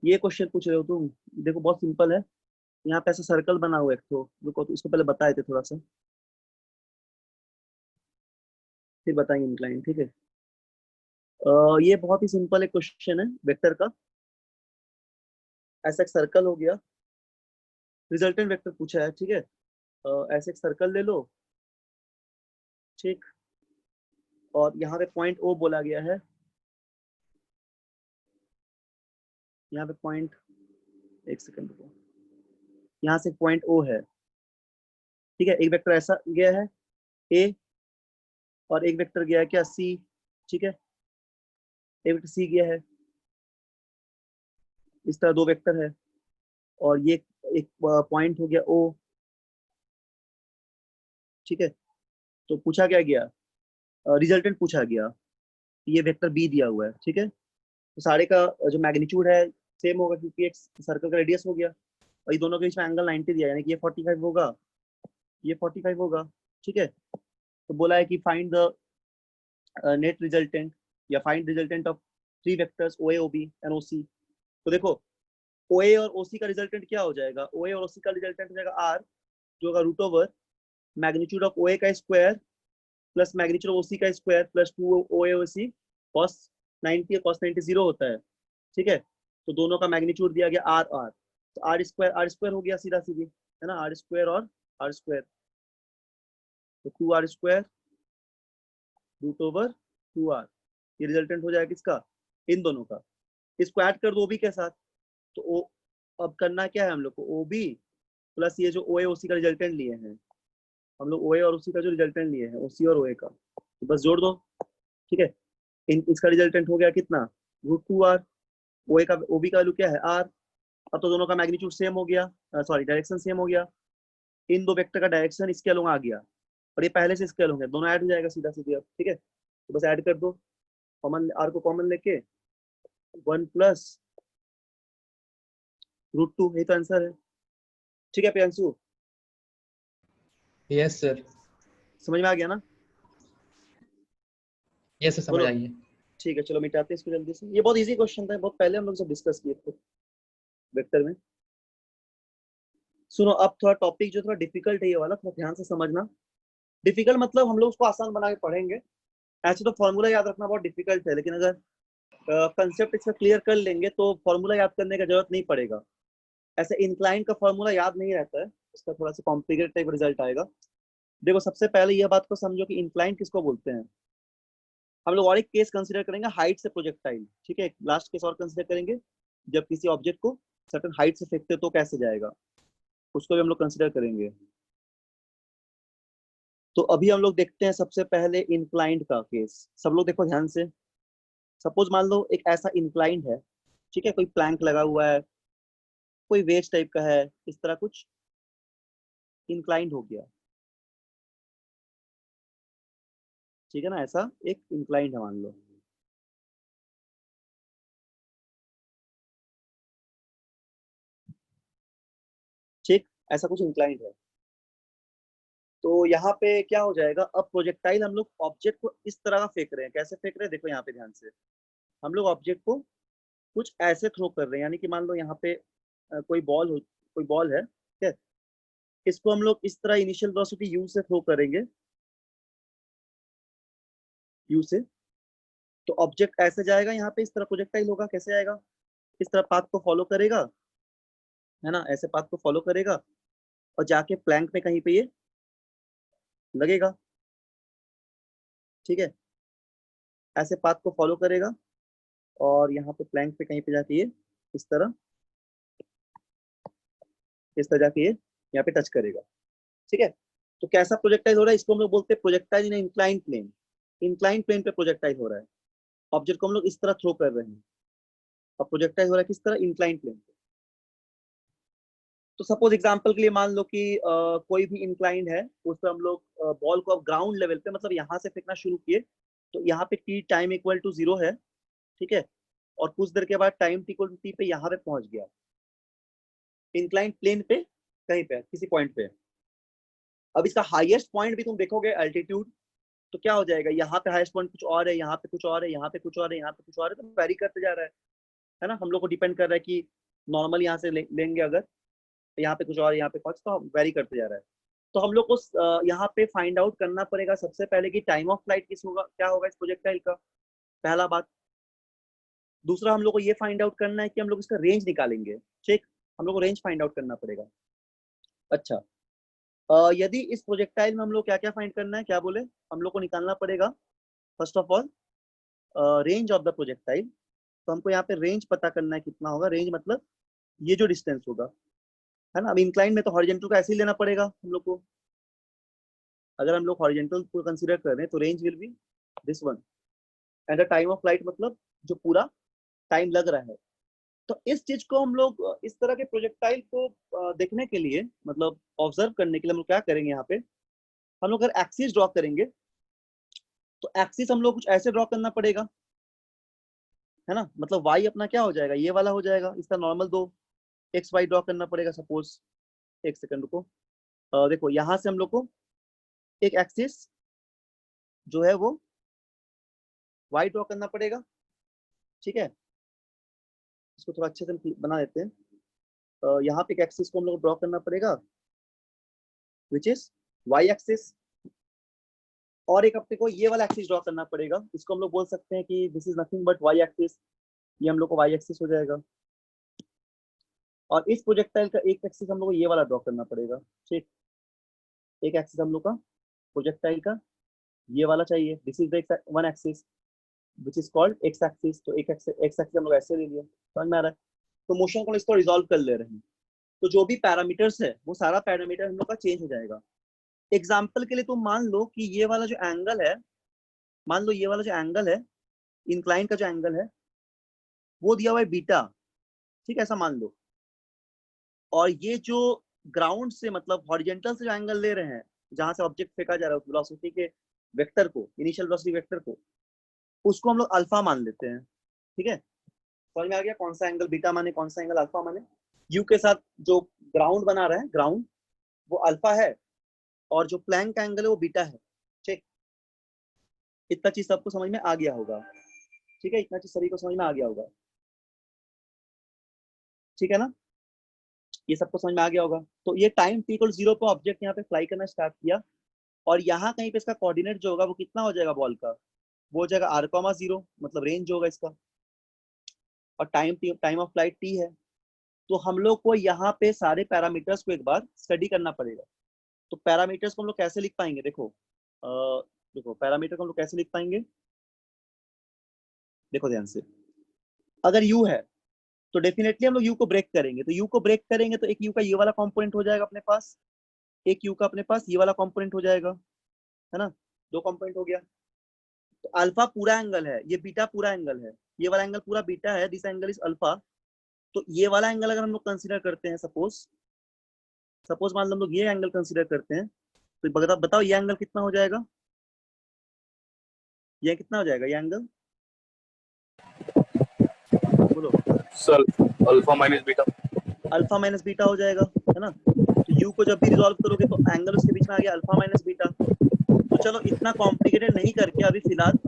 ये क्वेश्चन पूछ रहे हो तुम? देखो बहुत सिंपल है। यहाँ पे ऐसा सर्कल बना हुआ है एक तो, रुको तो इसको पहले बताए थे थोड़ा सा, फिर बताएंगे इंक्लाइन, ठीक है। ये बहुत ही सिंपल एक क्वेश्चन है वेक्टर का। ऐसा एक सर्कल हो गया, रिजल्टेंट वेक्टर पूछा है, ठीक है। ऐसे एक सर्कल ले लो, ठीक। और यहाँ पे पॉइंट ओ बोला गया है, यहाँ पे पॉइंट, एक सेकंड रुको, यहाँ से पॉइंट ओ है, ठीक है। एक वेक्टर ऐसा गया है ए, और एक वेक्टर गया है क्या सी, ठीक है। एक वेक्टर सी गया है, इस तरह दो वेक्टर है। और ये एक पॉइंट हो गया ओ, ठीक है। तो पूछा क्या गया, रिजल्टेंट पूछा गया, ये वेक्टर बी दिया हुआ है, ठीक है। तो सारे का जो मैग्नीट्यूड है सेम होगा, क्योंकि एक सर्कल का रेडियस हो गया, और ये दोनों के बीच में एंगल 90 दिया है, यानी कि ये 45 होगा, ये 45 होगा, ठीक है। तो बोला है कि फाइंड द नेट रिजल्टेंट, या find resultant of three vectors O A O B and O C. तो देखो ओ ए और ओ सी का रिजल्टेंट क्या हो जाएगा, ओ ए और ओ सी का रिजल्टेंट हो जाएगा आर, जो होगा root over magnitude of O A का square plus magnitude of O C का square plus 2 O A O C cos 90, cos 90 zero होता है, ठीक है। तो दोनों का मैग्नीट्यूड दिया गया आर आर, तो आर स्क्वायर हो गया सीधा सीधी, है ना, आर स्क्वायर और आर स्क्वायर, तो 2r² रूट ओवर 2r, ये रिजल्टेंट हो जाएगा किसका, इन दोनों का। इसको ऐड कर दो ओबी के साथ, तो ओ, अब करना क्या है हम लोग को, ओबी प्लस ये जो ओ ए ओसी का रिजल्टेंट लिए हैं हम लोग, ओ ए और ओसी का जो रिजल्टेंट लिए हैं ओसी और ओ ए का, तो बस जोड़ दो, ठीक है। इसका रिजल्टेंट हो गया कितना, √2r। ओ ए का ओबी का वैल्यू क्या है आर। अब तो दोनों का मैग्नीट्यूड सेम हो गया, सॉरी डायरेक्शन सेम हो गया, इन दो वेक्टर का डायरेक्शन इसके अलॉन्ग आ गया, और ये पहले से इसके अलॉन्ग है, दोनों ऐड हो जाएगा सीधा सीधी अब, ठीक है। तो बस ऐड कर दो, कॉमन आर को कॉमन लेके 1 प्लस √2, यही तो आंसर है, ठीक है प्रियांशु। Yes sir. समझ में आ गया ना? यस सर, समझ बोलो। आइए। ठीक है, चलो मिटाते हैं इसको जल्दी से। ये बहुत इजी क्वेश्चन था, बहुत पहले हम लोग सब डिस्कस किए थे वेक्टर में। सुनो, अब थोड़ा टॉपिक जो थोड़ा डिफिकल्ट है ये वाला, थोड़ा ध्यान से समझना। डिफिकल्ट मतलब हम लोग उसको आसान बना के पढ़ेंगे। ऐसे तो फॉर्मूला याद रखना बहुत डिफिकल्ट है, लेकिन अगर कंसेप्ट इसका क्लियर कर लेंगे तो फॉर्मूला याद करने का जरूरत नहीं पड़ेगा। ऐसे इंक्लाइन का फॉर्मूला याद नहीं रहता है, इसका थोड़ा सा कॉम्प्लिकेटेड टाइप रिजल्ट आएगा। देखो सबसे पहले यह बात को समझो कि इंक्लाइन किसको बोलते हैं। हम लोग और एक केस कंसीडर करेंगे, हाइट से प्रोजेक्टाइल, ठीक है। लास्ट केस और कंसीडर करेंगे, जब किसी ऑब्जेक्ट को सर्टेन हाइट से फेंकते तो कैसे जाएगा, उसको भी हम लोग कंसीडर करेंगे। तो अभी हम लोग देखते हैं सबसे पहले इंक्लाइंड का केस। सब लोग देखो ध्यान से। सपोज मान लो एक ऐसा इंक्लाइंड है, ठीक है, कोई प्लैंक लगा हुआ है, कोई वेज टाइप का है, इस तरह कुछ इंक्लाइंड हो गया, ठीक है ना, ऐसा एक इंक्लाइंड है मान लो, ठीक, ऐसा कुछ इंक्लाइंड है। तो यहाँ पे क्या हो जाएगा, अब प्रोजेक्टाइल हम लोग ऑब्जेक्ट को इस तरह का फेंक रहे हैं, कैसे फेंक रहे हैं देखो यहाँ पे ध्यान से। हम लोग ऑब्जेक्ट को कुछ ऐसे थ्रो कर रहे हैं, यानी कि मान लो यहाँ पे कोई बॉल है, ठीक है। इसको हम लोग इस तरह इनिशियल वेलोसिटी यू से थ्रो करेंगे, यू से। तो ऑब्जेक्ट ऐसे जाएगा, यहाँ पे इस तरह प्रोजेक्टाइल होगा, कैसे आएगा, इस तरह पाथ को फॉलो करेगा, है ना, ऐसे पाथ को फॉलो करेगा, और जाके प्लैंक में कहीं पे ये लगेगा, ठीक है। ऐसे पाथ को फॉलो करेगा, और यहाँ पे प्लैंक पे कहीं पे जाके ये इस तरह, इस तरह जाके ये यहाँ पे टच करेगा, ठीक है। तो कैसा प्रोजेक्टाइल हो रहा है, इसको हम लोग बोलते हैं प्रोजेक्टाइल इन इंक्लाइन प्लेन। इंक्लाइन प्लेन पे प्रोजेक्टाइल हो रहा है, ऑब्जेक्ट को हम लोग इस तरह थ्रो कर रहे हैं, और प्रोजेक्टाइल हो रहा है किस तरह, इंक्लाइन प्लेन पे। तो सपोज एग्जांपल के लिए मान लो कि कोई भी इंक्लाइंड है, उस पर हम लोग बॉल को अब ग्राउंड लेवल पे, मतलब यहाँ से फेंकना शुरू किए, तो यहाँ पे टी टाइम इक्वल टू 0 है, ठीक है। और कुछ देर के बाद time T equal to T पे यहाँ पे पहुंच गया, इंक्लाइंड प्लेन पे कहीं पे किसी पॉइंट पे। अब इसका हाईएस्ट पॉइंट भी तुम देखोगे अल्टीट्यूड, तो क्या हो जाएगा, यहाँ पे हाईएस्ट पॉइंट कुछ और है, यहाँ पे कुछ और है, यहाँ पे कुछ और है, यहाँ पे कुछ और है, तो वेरी करते जा रहा है। है ना, हम लोग को डिपेंड कर रहा है कि नॉर्मल यहाँ से लेंगे अगर, यहाँ पे कुछ और यहाँ पे कुछ, तो वेरी करते जा रहा है। तो हम लोग को यहाँ पे फाइंड आउट करना पड़ेगा सबसे पहले कि टाइम ऑफ फ्लाइट किस होगा, क्या होगा इस प्रोजेक्टाइल का, पहला बात। दूसरा हम लोग को ये फाइंड आउट करना है कि हम लोग इसका रेंज निकालेंगे, ठीक, हम लोग को रेंज फाइंड आउट करना पड़ेगा। अच्छा, यदि इस प्रोजेक्टाइल में हम लोग क्या क्या फाइंड करना है, क्या बोले, हम लोग को निकालना पड़ेगा first of all range of the projectile. तो हमको यहाँ पे रेंज पता करना है कितना होगा, रेंज मतलब ये जो डिस्टेंस होगा, है ना। अब इंक्लाइन में तो हॉरिजॉन्टल को ऐसे ही लेना पड़ेगा हम लोग को, अगर हम लोग हॉरिजॉन्टल को कंसीडर कर रहे हैं तो range will be this one, and the time of flight मतलब जो पूरा टाइम लग रहा है। तो इस चीज को हम लोग इस तरह के प्रोजेक्टाइल को देखने के लिए, मतलब ऑब्जर्व करने के लिए हम लोग क्या करेंगे, यहाँ पे हम लोग अगर एक्सिस ड्रॉ करेंगे तो एक्सिस हम लोग कुछ ऐसे ड्रॉ करना पड़ेगा, है ना। मतलब वाई अपना क्या हो जाएगा, ये वाला हो जाएगा, इसका नॉर्मल दो एक्स वाई ड्रॉ करना पड़ेगा सपोज। एक सेकंड रुको, देखो यहाँ से हम लोग को एक एक्सिस जो है वो वाई ड्रॉ करना पड़ेगा, ठीक है। इसको थोड़ा अच्छे से बना देते हैं। यहाँ पे एक एक्सिस को हम लोग ड्रॉ करना पड़ेगा विच इज वाई एक्सिस, और एक अपने को ये वाला एक्सिस ड्रॉ करना पड़ेगा, इसको हम लोग बोल सकते हैं कि this is nothing but why axis, ये हम लोग को वाई एक्सिस हो जाएगा। और इस प्रोजेक्टाइल का एक एक्सिस हम लोग को ये वाला ड्रॉ करना पड़ेगा, ठीक। एक एक्सिस हम लोग का प्रोजेक्टाइल का ये वाला चाहिए, this is the one axis which is called x axis. तो एक एक्स एक्सिस हम लोग ऐसे ले लिया, समझ में आ रहा है। तो मोशन को इसको रिजॉल्व कर ले रहे हैं, तो जो भी पैरामीटर्स है वो सारा पैरामीटर हम लोग का चेंज हो जाएगा। एग्जाम्पल के लिए तुम मान लो कि ये वाला जो एंगल है, मान लो ये वाला जो एंगल है, इंक्लाइन का जो एंगल है वो दिया हुआ है बीटा, ठीक है, ऐसा मान लो। और ये जो ग्राउंड से मतलब हॉरिजेंटल से जो एंगल ले रहे हैं, जहां से ऑब्जेक्ट फेंका जा रहा है वेलोसिटी के वेक्टर को, इनिशियल वेलोसिटी वेक्टर को, उसको हम लोग अल्फा मान लेते हैं, ठीक है। समझ में आ गया कौन सा एंगल बीटा माने, कौन सा एंगल अल्फा माने। यू के साथ जो ग्राउंड बना रहा है, ग्राउंड वो अल्फा है, और जो प्लैंक का एंगल है वो बीटा है, ठीक। इतना चीज सबको समझ में आ गया होगा, ठीक है, इतना चीज सभी को समझ में आ गया होगा, ठीक है ना, ये सबको समझ में आ गया होगा। तो ये टाइम t इक्वल 0 पे ऑब्जेक्ट यहाँ पे फ्लाई करना स्टार्ट किया, और यहाँ कहीं पे इसका कोऑर्डिनेट जो होगा वो कितना हो जाएगा बॉल का, वो हो जाएगा r,0, मतलब रेंज होगा इसका, और टाइम ऑफ फ्लाइट t है। तो हम लोग को यहाँ पे सारे पैरामीटर्स को एक बार स्टडी करना पड़ेगा। तो पैरामीटर्स को हम लोग कैसे लिख पाएंगे, देखो देखो पैरामीटर को हम लोग कैसे लिख पाएंगे, देखो ध्यान से। अगर u है तो डेफिनेटली हम लोग u को ब्रेक करेंगे, तो u को ब्रेक करेंगे तो एक u का ये वाला कंपोनेंट हो जाएगा अपने पास, एक u का अपने पास ये वाला कंपोनेंट हो जाएगा, है ना, दो कंपोनेंट हो गया। तो अल्फा पूरा एंगल है, ये बीटा पूरा एंगल है, ये वाला एंगल पूरा बीटा है, दिस एंगल इज अल्फा। तो ये वाला एंगल अगर हम लोग कंसीडर करते हैं, सपोज सपोज मान लो हम लोग ये एंगल कंसीडर करते हैं, तो बताओ ये एंगल कितना हो जाएगा, ये कितना हो जाएगा ये एंगल, बोलो। Sir alpha minus beta, alpha minus beta हो जाएगा, है ना। तो u को जब भी रिजॉल्व करोगे तो एंगल उसके बीच में आ गया अल्फा माइनस बीटा। तो चलो इतना कॉम्प्लिकेटेड नहीं करके अभी फिलहाल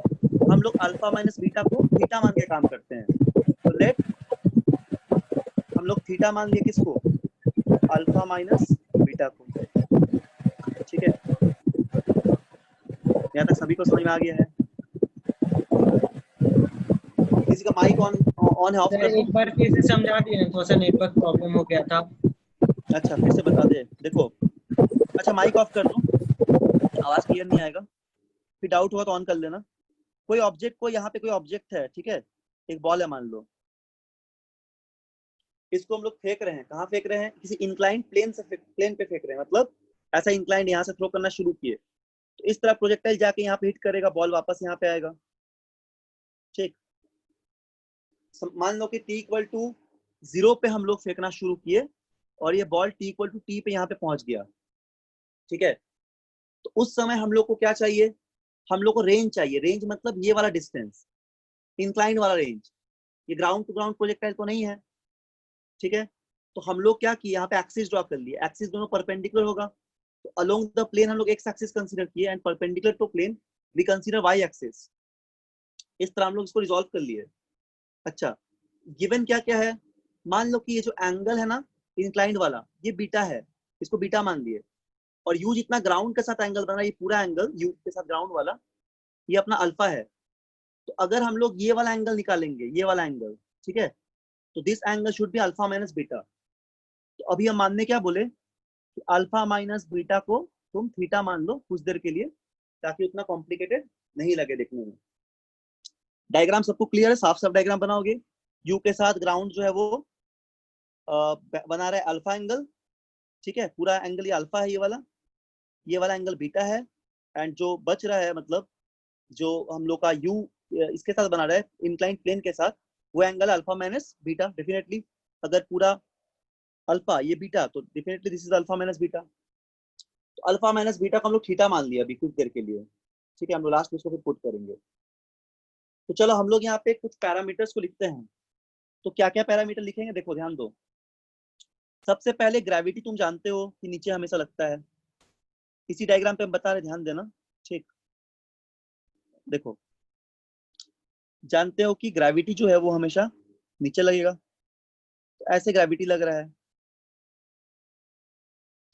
हम लोग अल्फा माइनस बीटा को थीटा मान के काम करते हैं। तो लेट हम लोग थीटा मान लिए किसको, अल्फा माइनस बीटा को, ठीक है। यहाँ तक सभी को समझ में आ गया है। किसी का माइक ऑन ऑन है, ऑफ कर दूं? एक बार फिर से समझा दिए, थोड़ा सा नेटवर्क प्रॉब्लम हो गया था। अच्छा फिर से बता दे, देखो। अच्छा माइक ऑफ कर दूं, आवाज क्लियर नहीं आएगा, फिर डाउट हुआ तो ऑन कर लेना। कोई ऑब्जेक्ट को, यहाँ पे कोई ऑब्जेक्ट है, ठीक है, एक बॉल है मान लो, इसको हम लोग फेंक रहे हैं, कहाँ फेंक रहे हैं, किसी इंक्लाइंड प्लेन से प्लेन पे फेंक रहे हैं, मतलब ऐसा इंक्लाइंड यहाँ से थ्रो करना शुरू किए, तो इस तरह प्रोजेक्टाइल जाके यहाँ पे हिट करेगा, बॉल वापस यहाँ पे आएगा, ठीक। मान लो कि t इक्वल टू 0 पे हम लोग फेंकना शुरू किए, और ये ball t equal to t पे यहाँ पे पहुंच गया, ठीक है। तो उस समय हम लोग को क्या चाहिए, हम लोग को रेंज चाहिए, रेंज मतलब ये वाला डिस्टेंस, इंक्लाइंड वाला रेंज, ये ग्राउंड टू ग्राउंड प्रोजेक्टाइल तो नहीं है, ठीक है। तो हम लोग क्या किए, यहाँ पे एक्सिस ड्रॉ कर लिए, एक्सिस दोनों परपेंडिकुलर होगा, तो अलोंग द प्लेन हम लोग एक्स एक्सिस कंसीडर किए, and perpendicular to plane we consider y axis. इस तरह हम लोग इसको रिजॉल्व कर लिए। अच्छा गिवन क्या क्या है, मान लो कि ये जो एंगल है ना इंक्लाइंड वाला, ये बीटा है, इसको बीटा मान लिए, और यू जितना ग्राउंड के साथ एंगल बना है, ये पूरा एंगल यू के साथ ग्राउंड वाला, ये अपना अल्फा है। तो अगर हम लोग ये वाला एंगल निकालेंगे, ये वाला एंगल, ठीक है, तो this angle should be alpha minus beta. तो अभी हम मानने क्या बोले कि अल्फा माइनस बीटा को तुम थीटा मान लो कुछ देर के लिए, ताकि उतना कॉम्प्लिकेटेड नहीं लगे देखने में। डायग्राम सबको क्लियर है, साफ साफ डायग्राम बनाओगे। यू के साथ ग्राउंड जो है वो बना रहा है अल्फा एंगल, ठीक है, पूरा एंगल ये अल्फा है, ये वाला एंगल बीटा है, एंड जो बच रहा है, मतलब जो हम लोग का यू इसके साथ बना रहा है इंक्लाइन प्लेन के साथ, वो angle alpha minus beta. Definitely अगर पूरा अल्फा ये बीटा, तो definitely this is alpha minus beta. तो अल्फा माइनस बीटा को हम लोग थीटा मान लिया अभी कुछ देर के लिए, ठीक है, हम लोग लास्ट में इसको फिर पुट करेंगे। तो चलो हम लोग यहाँ पे कुछ पैरामीटर्स को लिखते हैं। तो क्या क्या पैरामीटर लिखेंगे, देखो ध्यान दो। सबसे पहले ग्रेविटी तुम जानते हो कि नीचे हमेशा लगता है, इसी डायग्राम पे हम बता रहे, ध्यान देना, ठीक। देखो जानते हो कि ग्रेविटी जो है वो हमेशा नीचे लगेगा, तो ऐसे ग्रेविटी लग रहा है,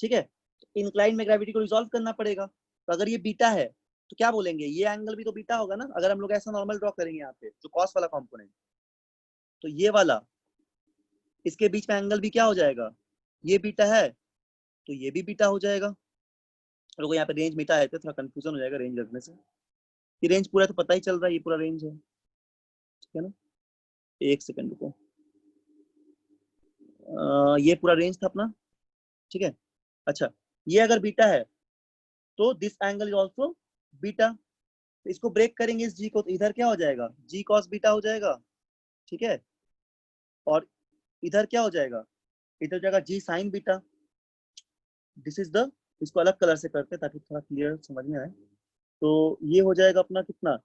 ठीक है। तो इंक्लाइन में ग्रेविटी को रिजॉल्व करना पड़ेगा। तो अगर ये बीटा है तो क्या बोलेंगे, ये एंगल भी तो बीटा होगा ना, अगर हम लोग ऐसा नॉर्मल ड्रॉ करेंगे यहाँ पे जो कॉस वाला कंपोनेंट, तो ये वाला इसके बीच में एंगल भी क्या हो जाएगा, ये बीटा है, तो ये भी बीटा हो जाएगा। लोगों यहाँ पे रेंज बीटा है तो थोड़ा कंफ्यूजन हो जाएगा रेंज रखने से, ये रेंज पूरा तो पता ही चल रहा है, ये पूरा रेंज है, ठीक है ना। एक सेकंड रुको, ये पूरा रेंज था अपना, ठीक है। अच्छा, ये अगर बीटा है तो this angle is also beta. तो इसको ब्रेक करेंगे इस जी को, तो इधर क्या हो जाएगा, जी कॉस बीटा हो जाएगा, ठीक है। और इधर क्या हो जाएगा, इधर जाएगा g sine beta. This is the, इसको अलग कलर से करते हैं ताकि थोड़ा क्लियर समझ में आए। तो ये हो जाएगा अपना कितना,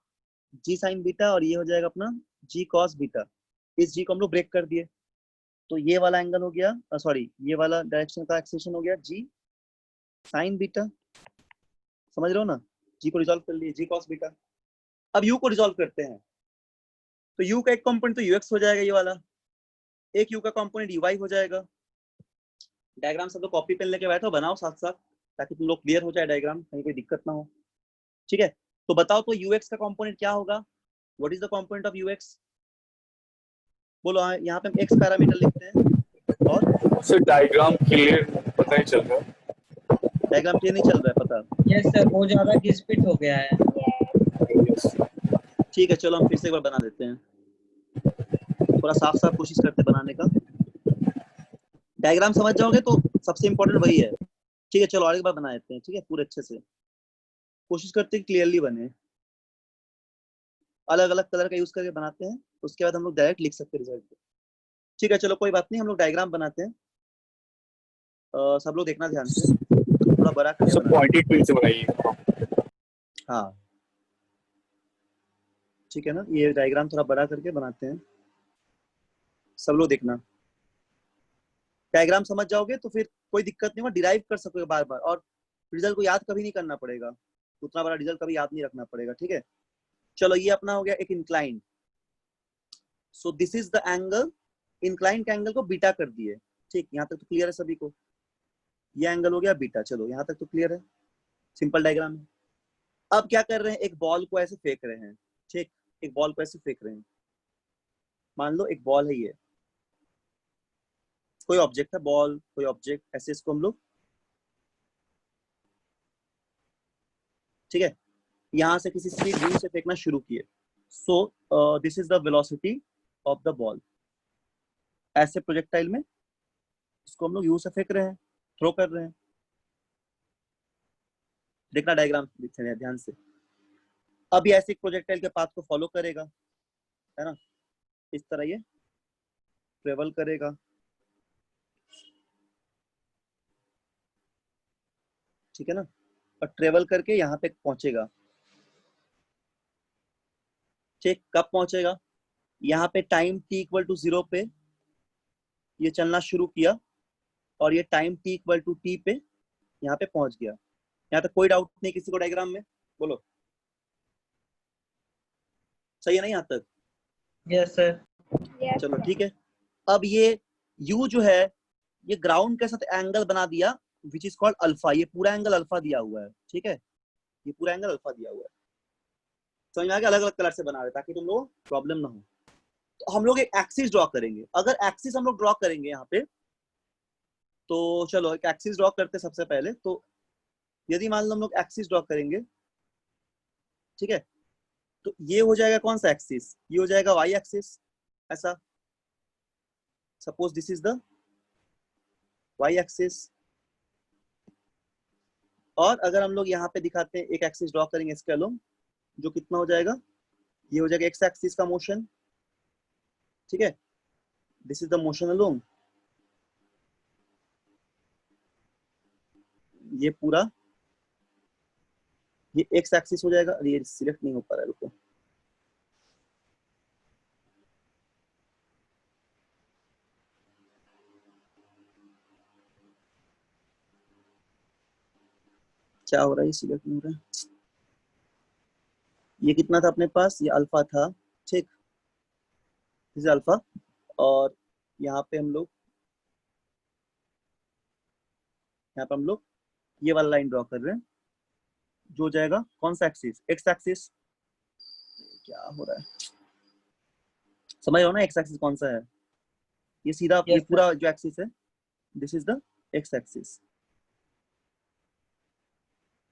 जी साइन बीटा, और ये हो जाएगा अपना जी कॉस बीटा। इस जी को हम लोग ब्रेक कर दिए, तो ये वाला एंगल हो गया, सॉरी ये वाला डायरेक्शन का एक्सेशन हो गया जी साइन बीटा, समझ रहे हो ना। जी को रिजॉल्व कर लिए, जी कॉस बीटा। अब यू को रिजॉल्व करते हैं, तो यू का एक कंपोनेंट तो यूएक्स हो जाएगा, ये वाला एक यू का कंपोनेंट यूवाई हो जाएगा। डायग्राम सब लोग कॉपी पेन लेके बैठो, बनाओ साथ साथ, ताकि तुम लोग क्लियर हो जाए डायग्राम, कहीं कोई दिक्कत ना हो, ठीक है। तो बताओ तो यूएक्स का कंपोनेंट क्या होगा, what is the component of UX, बोलो। यहाँ पे हम एक्स पैरामीटर लिखते हैं, और सर डायग्राम क्लियर पता ही चल रहा है। डायग्राम क्लियर नहीं चल रहा है, पता, यस सर, बहुत ज्यादा घिसपिट हो गया है। ठीक है, चलो हम फिर से एक बार बना देते हैं, थोड़ा साफ साफ कोशिश करते बनाने का। डायग्राम समझ जाओगे तो सबसे इंपॉर्टेंट वही है, ठीक है। चलो और एक बार बना देते हैं, ठीक है, पूरे अच्छे से कोशिश करते हैं क्लियरली बने। अलग अलग कलर का यूज करके बनाते हैं, उसके बाद हम लोग डायरेक्ट लिख सकते हैं रिजल्ट, ठीक है। चलो कोई बात नहीं, हम लोग डायग्राम बनाते हैं। सब लोग देखना ध्यान से, थोड़ा बड़ा करके सब बनाना, पॉइंटेड टूल से बनाइए। हाँ ठीक है ना। ये डायग्राम थोड़ा बड़ा करके बनाते हैं, सब लोग देखना। डायग्राम समझ जाओगे तो फिर कोई दिक्कत नहीं होगा, डिराइव कर सकोगे बार बार, और रिजल्ट को याद कभी नहीं करना पड़ेगा, उतना बड़ा रिजल्ट कभी याद नहीं रखना पड़ेगा, ठीक है। चलो ये अपना हो गया एक incline, so this is the angle, incline के एंगल को बीटा कर दिए, ठीक। यहाँ तक तो क्लियर है सभी को, ये एंगल हो गया बीटा, चलो यहाँ तक तो क्लियर है, सिंपल डायग्राम है। अब क्या कर रहे हैं, एक बॉल को ऐसे फेंक रहे हैं, ठीक, एक बॉल को ऐसे फेंक रहे हैं, मान लो एक बॉल है, ये कोई ऑब्जेक्ट है, बॉल कोई ऑब्जेक्ट, ऐसे इसको हम लोग, ठीक है, यहाँ से किसी स्पीड v से फेंकना शुरू किए। सो this is the velocity of the ball, ऐसे प्रोजेक्टाइल में इसको हम लोग यू से फेंक रहे हैं, थ्रो कर रहे हैं। देखना डायग्राम ध्यान से। अब ये ऐसे प्रोजेक्टाइल के पाथ को फॉलो करेगा, है ना, इस तरह ये ट्रेवल करेगा, ठीक है ना, और ट्रेवल करके यहाँ पे पहुंचेगा, ठीक। कब पहुंचेगा, यहाँ पे टाइम t इक्वल टू 0 पे ये चलना शुरू किया, और ये time t equal to t पे यहाँ पे पहुंच गया। यहाँ तक कोई डाउट नहीं किसी को डायग्राम में, बोलो, सही है ना यहाँ तक। Yes sir. Yes, चलो sir. ठीक है। अब ये u जो है ये ग्राउंड के साथ एंगल बना दिया विच इज कॉल्ड अल्फा। ये पूरा एंगल अल्फा दिया हुआ है, ठीक है, ये पूरा एंगल अल्फा दिया हुआ है। समझ में आ गया? अलग अलग कलर से बना रहे ताकि तुम लोग प्रॉब्लम ना हो। तो हम लोग एक एक्सिस ड्रॉ करेंगे। अगर एक्सिस हम लोग ड्रॉ करेंगे यहाँ पे, तो चलो एक एक्सिस ड्रॉ करते सबसे पहले। तो यदि मान लो हम लोग एक्सिस ड्रॉ करेंगे, ठीक है, तो ये हो जाएगा कौन सा एक्सिस? ये हो जाएगा वाई एक्सिस। ऐसा suppose this is the y axis. और अगर हम लोग यहाँ पे दिखाते हैं एक एक्सिस ड्रॉ करेंगे इसके अलोंग, जो कितना हो जाएगा, ये हो जाएगा एक्स एक्सिस का मोशन, ठीक है, this is the motion along. ये पूरा ये एक्स एक्सिस हो जाएगा। ये सिलेक्ट नहीं हो पा रहा है, रुको। क्या हो रहा है? ये सिलेक्ट नहीं हो रहा है। ये कितना था अपने पास? ये अल्फा था, ठीक, दिस इज अल्फा। और यहाँ पे हम लोग ये वाला लाइन ड्रॉ कर रहे हैं, जो हो जाएगा कौन सा एक्सिस? X axis. क्या हो रहा है? समझ रहे हो ना एक्स एक्सिस कौन सा है? ये सीधा ये Yes, sir. पूरा जो एक्सिस है, this is the x axis.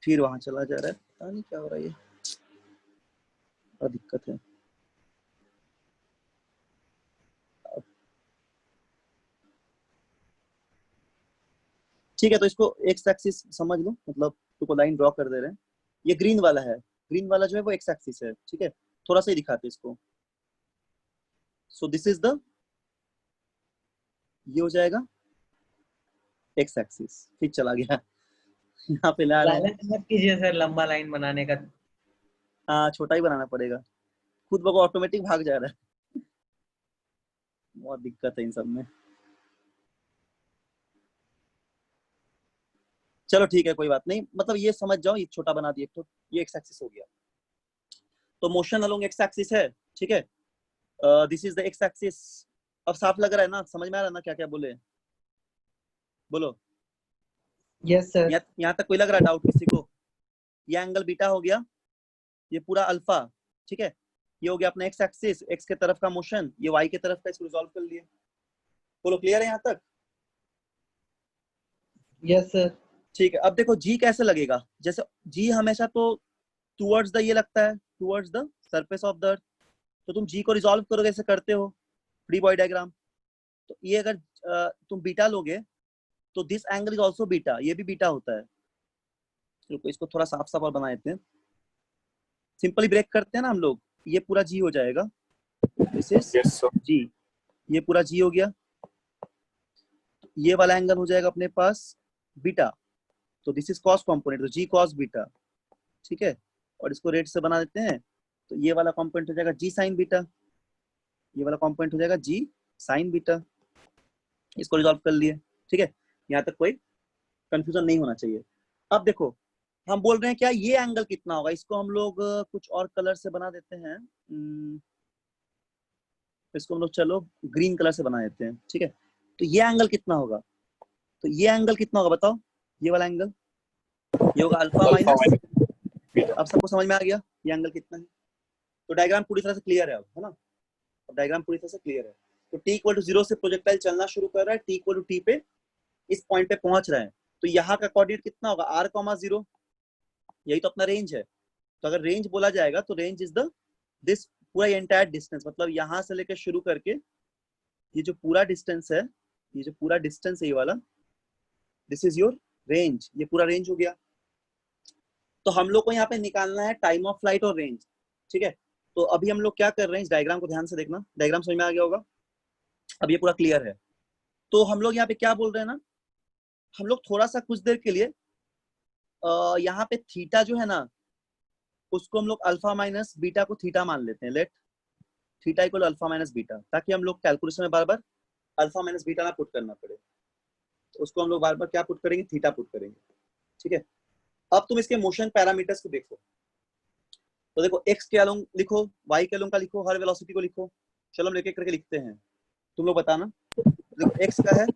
फिर वहां चला जा रहा है, पता नहीं क्या हो रहा है, ये बड़ा दिक्कत है। ठीक है, तो इसको एक्स एक्सिस समझ लो, मतलब तुमको लाइन ड्रॉ कर दे रहे हैं। ये ग्रीन वाला है, ग्रीन वाला जो है वो एक्स एक्सिस है, ठीक है। थोड़ा सा ही दिखाते इसको। सो दिस इज द, ये हो जाएगा एक्स एक्सिस। फिर चला गया यहाँ पे ला रहे हैं। लालच मत कीजिए सर लंबा लाइन बनाने का। हाँ, छोटा ही बनाना पड़ेगा, खुद बको ऑटोमेटिक भाग जा रहा है। बहुत दिक्कत है इन सब में। चलो ठीक है, कोई बात नहीं, मतलब ये समझ जाओ, ये छोटा बना दिए तो ये एक्स एक्सिस हो गया। तो मोशन अलोंग एक्स एक्सिस है, ठीक है, this is the x axis. अब साफ लग रहा है ना? समझ में आ रहा है ना क्या क्या बोले? बोलो। Yes, sir. यहाँ तक कोई लग रहा है डाउट किसी को? ये एंगल बीटा हो गया, ये पूरा अल्फा, ठीक है, ये हो गया अपना एक्स एक्सिस, एक्स के तरफ का मोशन, ये वाई के तरफ का, इसको रिजॉल्व कर लिए। बोलो क्लियर है यहाँ तक? Yes, sir. ठीक है। अब देखो जी कैसे लगेगा। जैसे जी हमेशा तो टुवर्ड्स द ये लगता है, towards the surface of the earth. तो तुम जी को रिजॉल्व करोगे, ऐसे करते हो फ्री बॉडी डायग्राम। तो ये अगर तुम बीटा लोगे तो this angle is also beta, ये भी बीटा होता है। रुको इसको थोड़ा साफ साफ और बना देते हैं, सिंपली ब्रेक करते हैं ना हम लोग। ये पूरा जी हो जाएगा, दिस इज Yes, sir. जी, ये पूरा जी हो गया। ये वाला एंगल हो जाएगा अपने पास बीटा, तो दिस इज कॉस कॉम्पोनेंट, तो जी कॉस बीटा, ठीक है। और इसको रेट से बना देते हैं, तो ये वाला कॉम्पोनेंट हो जाएगा जी साइन बीटा, ये वाला कॉम्पोनेंट हो जाएगा जी साइन बीटा। इसको रिजॉल्व कर लिए, ठीक है। यहाँ तक कोई कंफ्यूजन नहीं होना चाहिए। अब देखो हम बोल रहे हैं क्या ये एंगल कितना होगा, इसको हम लोग कुछ और कलर से बना देते हैं। इसको हम लोग चलो ग्रीन कलर से बना देते हैं, ठीक है। तो ये एंगल कितना होगा? तो ये एंगल कितना होगा बताओ? ये वाला एंगल ये होगा alpha Alpha minus. minus beta. अब सबको समझ में आ गया ये एंगल कितना है? तो डायग्राम पूरी तरह से क्लियर है अब, है ना? अब डायग्राम पूरी तरह से क्लियर है। तो t इक्वल टू 0 से प्रोजेक्टाइल चलना शुरू कर रहा है, t इक्वल टू t पे इस पॉइंट पे पहुंच रहा है। तो यहाँ का कोऑर्डिनेट कितना होगा? r, 0, यही तो अपना रेंज है। तो अगर रेंज बोला जाएगा तो रेंज इज द दिस पूरा एंटायर डिस्टेंस, मतलब यहाँ से लेकर शुरू करके ये जो पूरा डिस्टेंस है, ये जो पूरा डिस्टेंस है ये वाला, दिस इज योर रेंज। ये पूरा रेंज हो गया। तो हम लोग को यहाँ पे निकालना है टाइम ऑफ फ्लाइट और रेंज, ठीक है। तो अभी हम लोग क्या कर रहे हैं, इस डायग्राम को ध्यान से देखना, डायग्राम समझ में आ गया होगा। अब ये पूरा क्लियर है। तो हम लोग यहाँ पे क्या बोल रहे हैं ना, हम लोग थोड़ा सा कुछ देर के लिए यहाँ पे थीटा जो है ना, उसको हम लोग अल्फा माइनस बीटा को थीटा मान लेते हैं। Let theta equal alpha minus beta, ताकि हम लोग कैलकुलेशन में बार बार अल्फा माइनस बीटा ना पुट करना पड़े। तो उसको हम लोग बार बार क्या पुट करेंगे? थीटा पुट करेंगे, ठीक है। अब तुम इसके मोशन पैरामीटर्स को देखो। तो देखो एक्स के अलोंग लिखो, वाई के अलोंग का लिखो, हर वेलोसिटी को लिखो। चलो हम एक एक करके लिखते हैं, तुम लोग बताना। देखो x का है,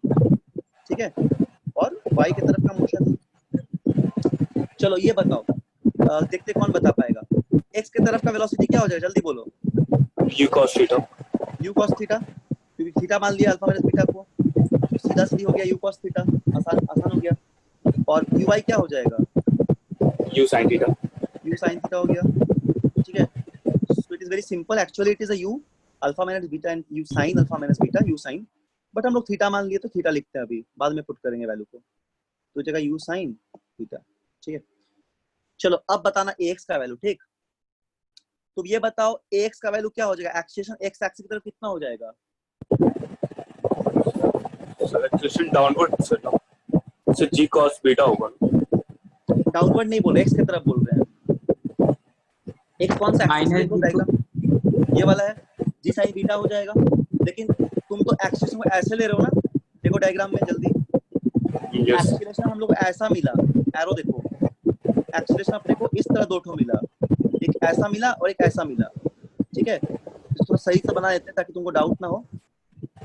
ठीक है, और y की तरफ का मोशन है। चलो ये बताओ, देखते कौन बता पाएगा। x की तरफ का वेलोसिटी क्या हो जाएगा, जल्दी बोलो। U cos theta. u cos theta, क्योंकि थीटा मान लिया अल्फा माइनस बीटा को, तो सीधा सीधी हो गया u cos थीटा, आसान आसान हो गया। और uy क्या हो जाएगा, U sin theta. u sin theta हो गया, ठीक है। So it is very simple, actually it is a u alpha minus beta and u sin alpha minus beta, u sin, but हम लोग थीटा मान लिए तो थीटा लिखते हैं, अभी बाद में पुट करेंगे वैल्यू को, तो जगह u sin थीटा, ठीक है। चलो अब बताना ax का वैल्यू, ठीक। तो ये बताओ ax का वैल्यू क्या हो जाएगा, एक्सीलरेशन x एक्सिस की तरफ कितना हो जाएगा। So acceleration downward sir. No? So G cos beta होगा. डाउनवर्ड नहीं बोल रहे, x की तरफ बोल रहे हैं। x कौन सा एक्सिस, माइनस देखो डायग्राम ये वाला है, जी साइन बीटा हो जाएगा। लेकिन तुम तो एक्सीलरेशन को ऐसे ले रहे हो ना, देखो डायग्राम में जल्दी, Yes. एक्सीलरेशन हम लोग को ऐसा मिला, एरो देखो, एक्सीलरेशन अपने को इस तरह दो ठो मिला, एक ऐसा मिला और एक ऐसा मिला, ठीक है। इसको थोड़ा सही से बना देते हैं ताकि तुमको डाउट ना हो।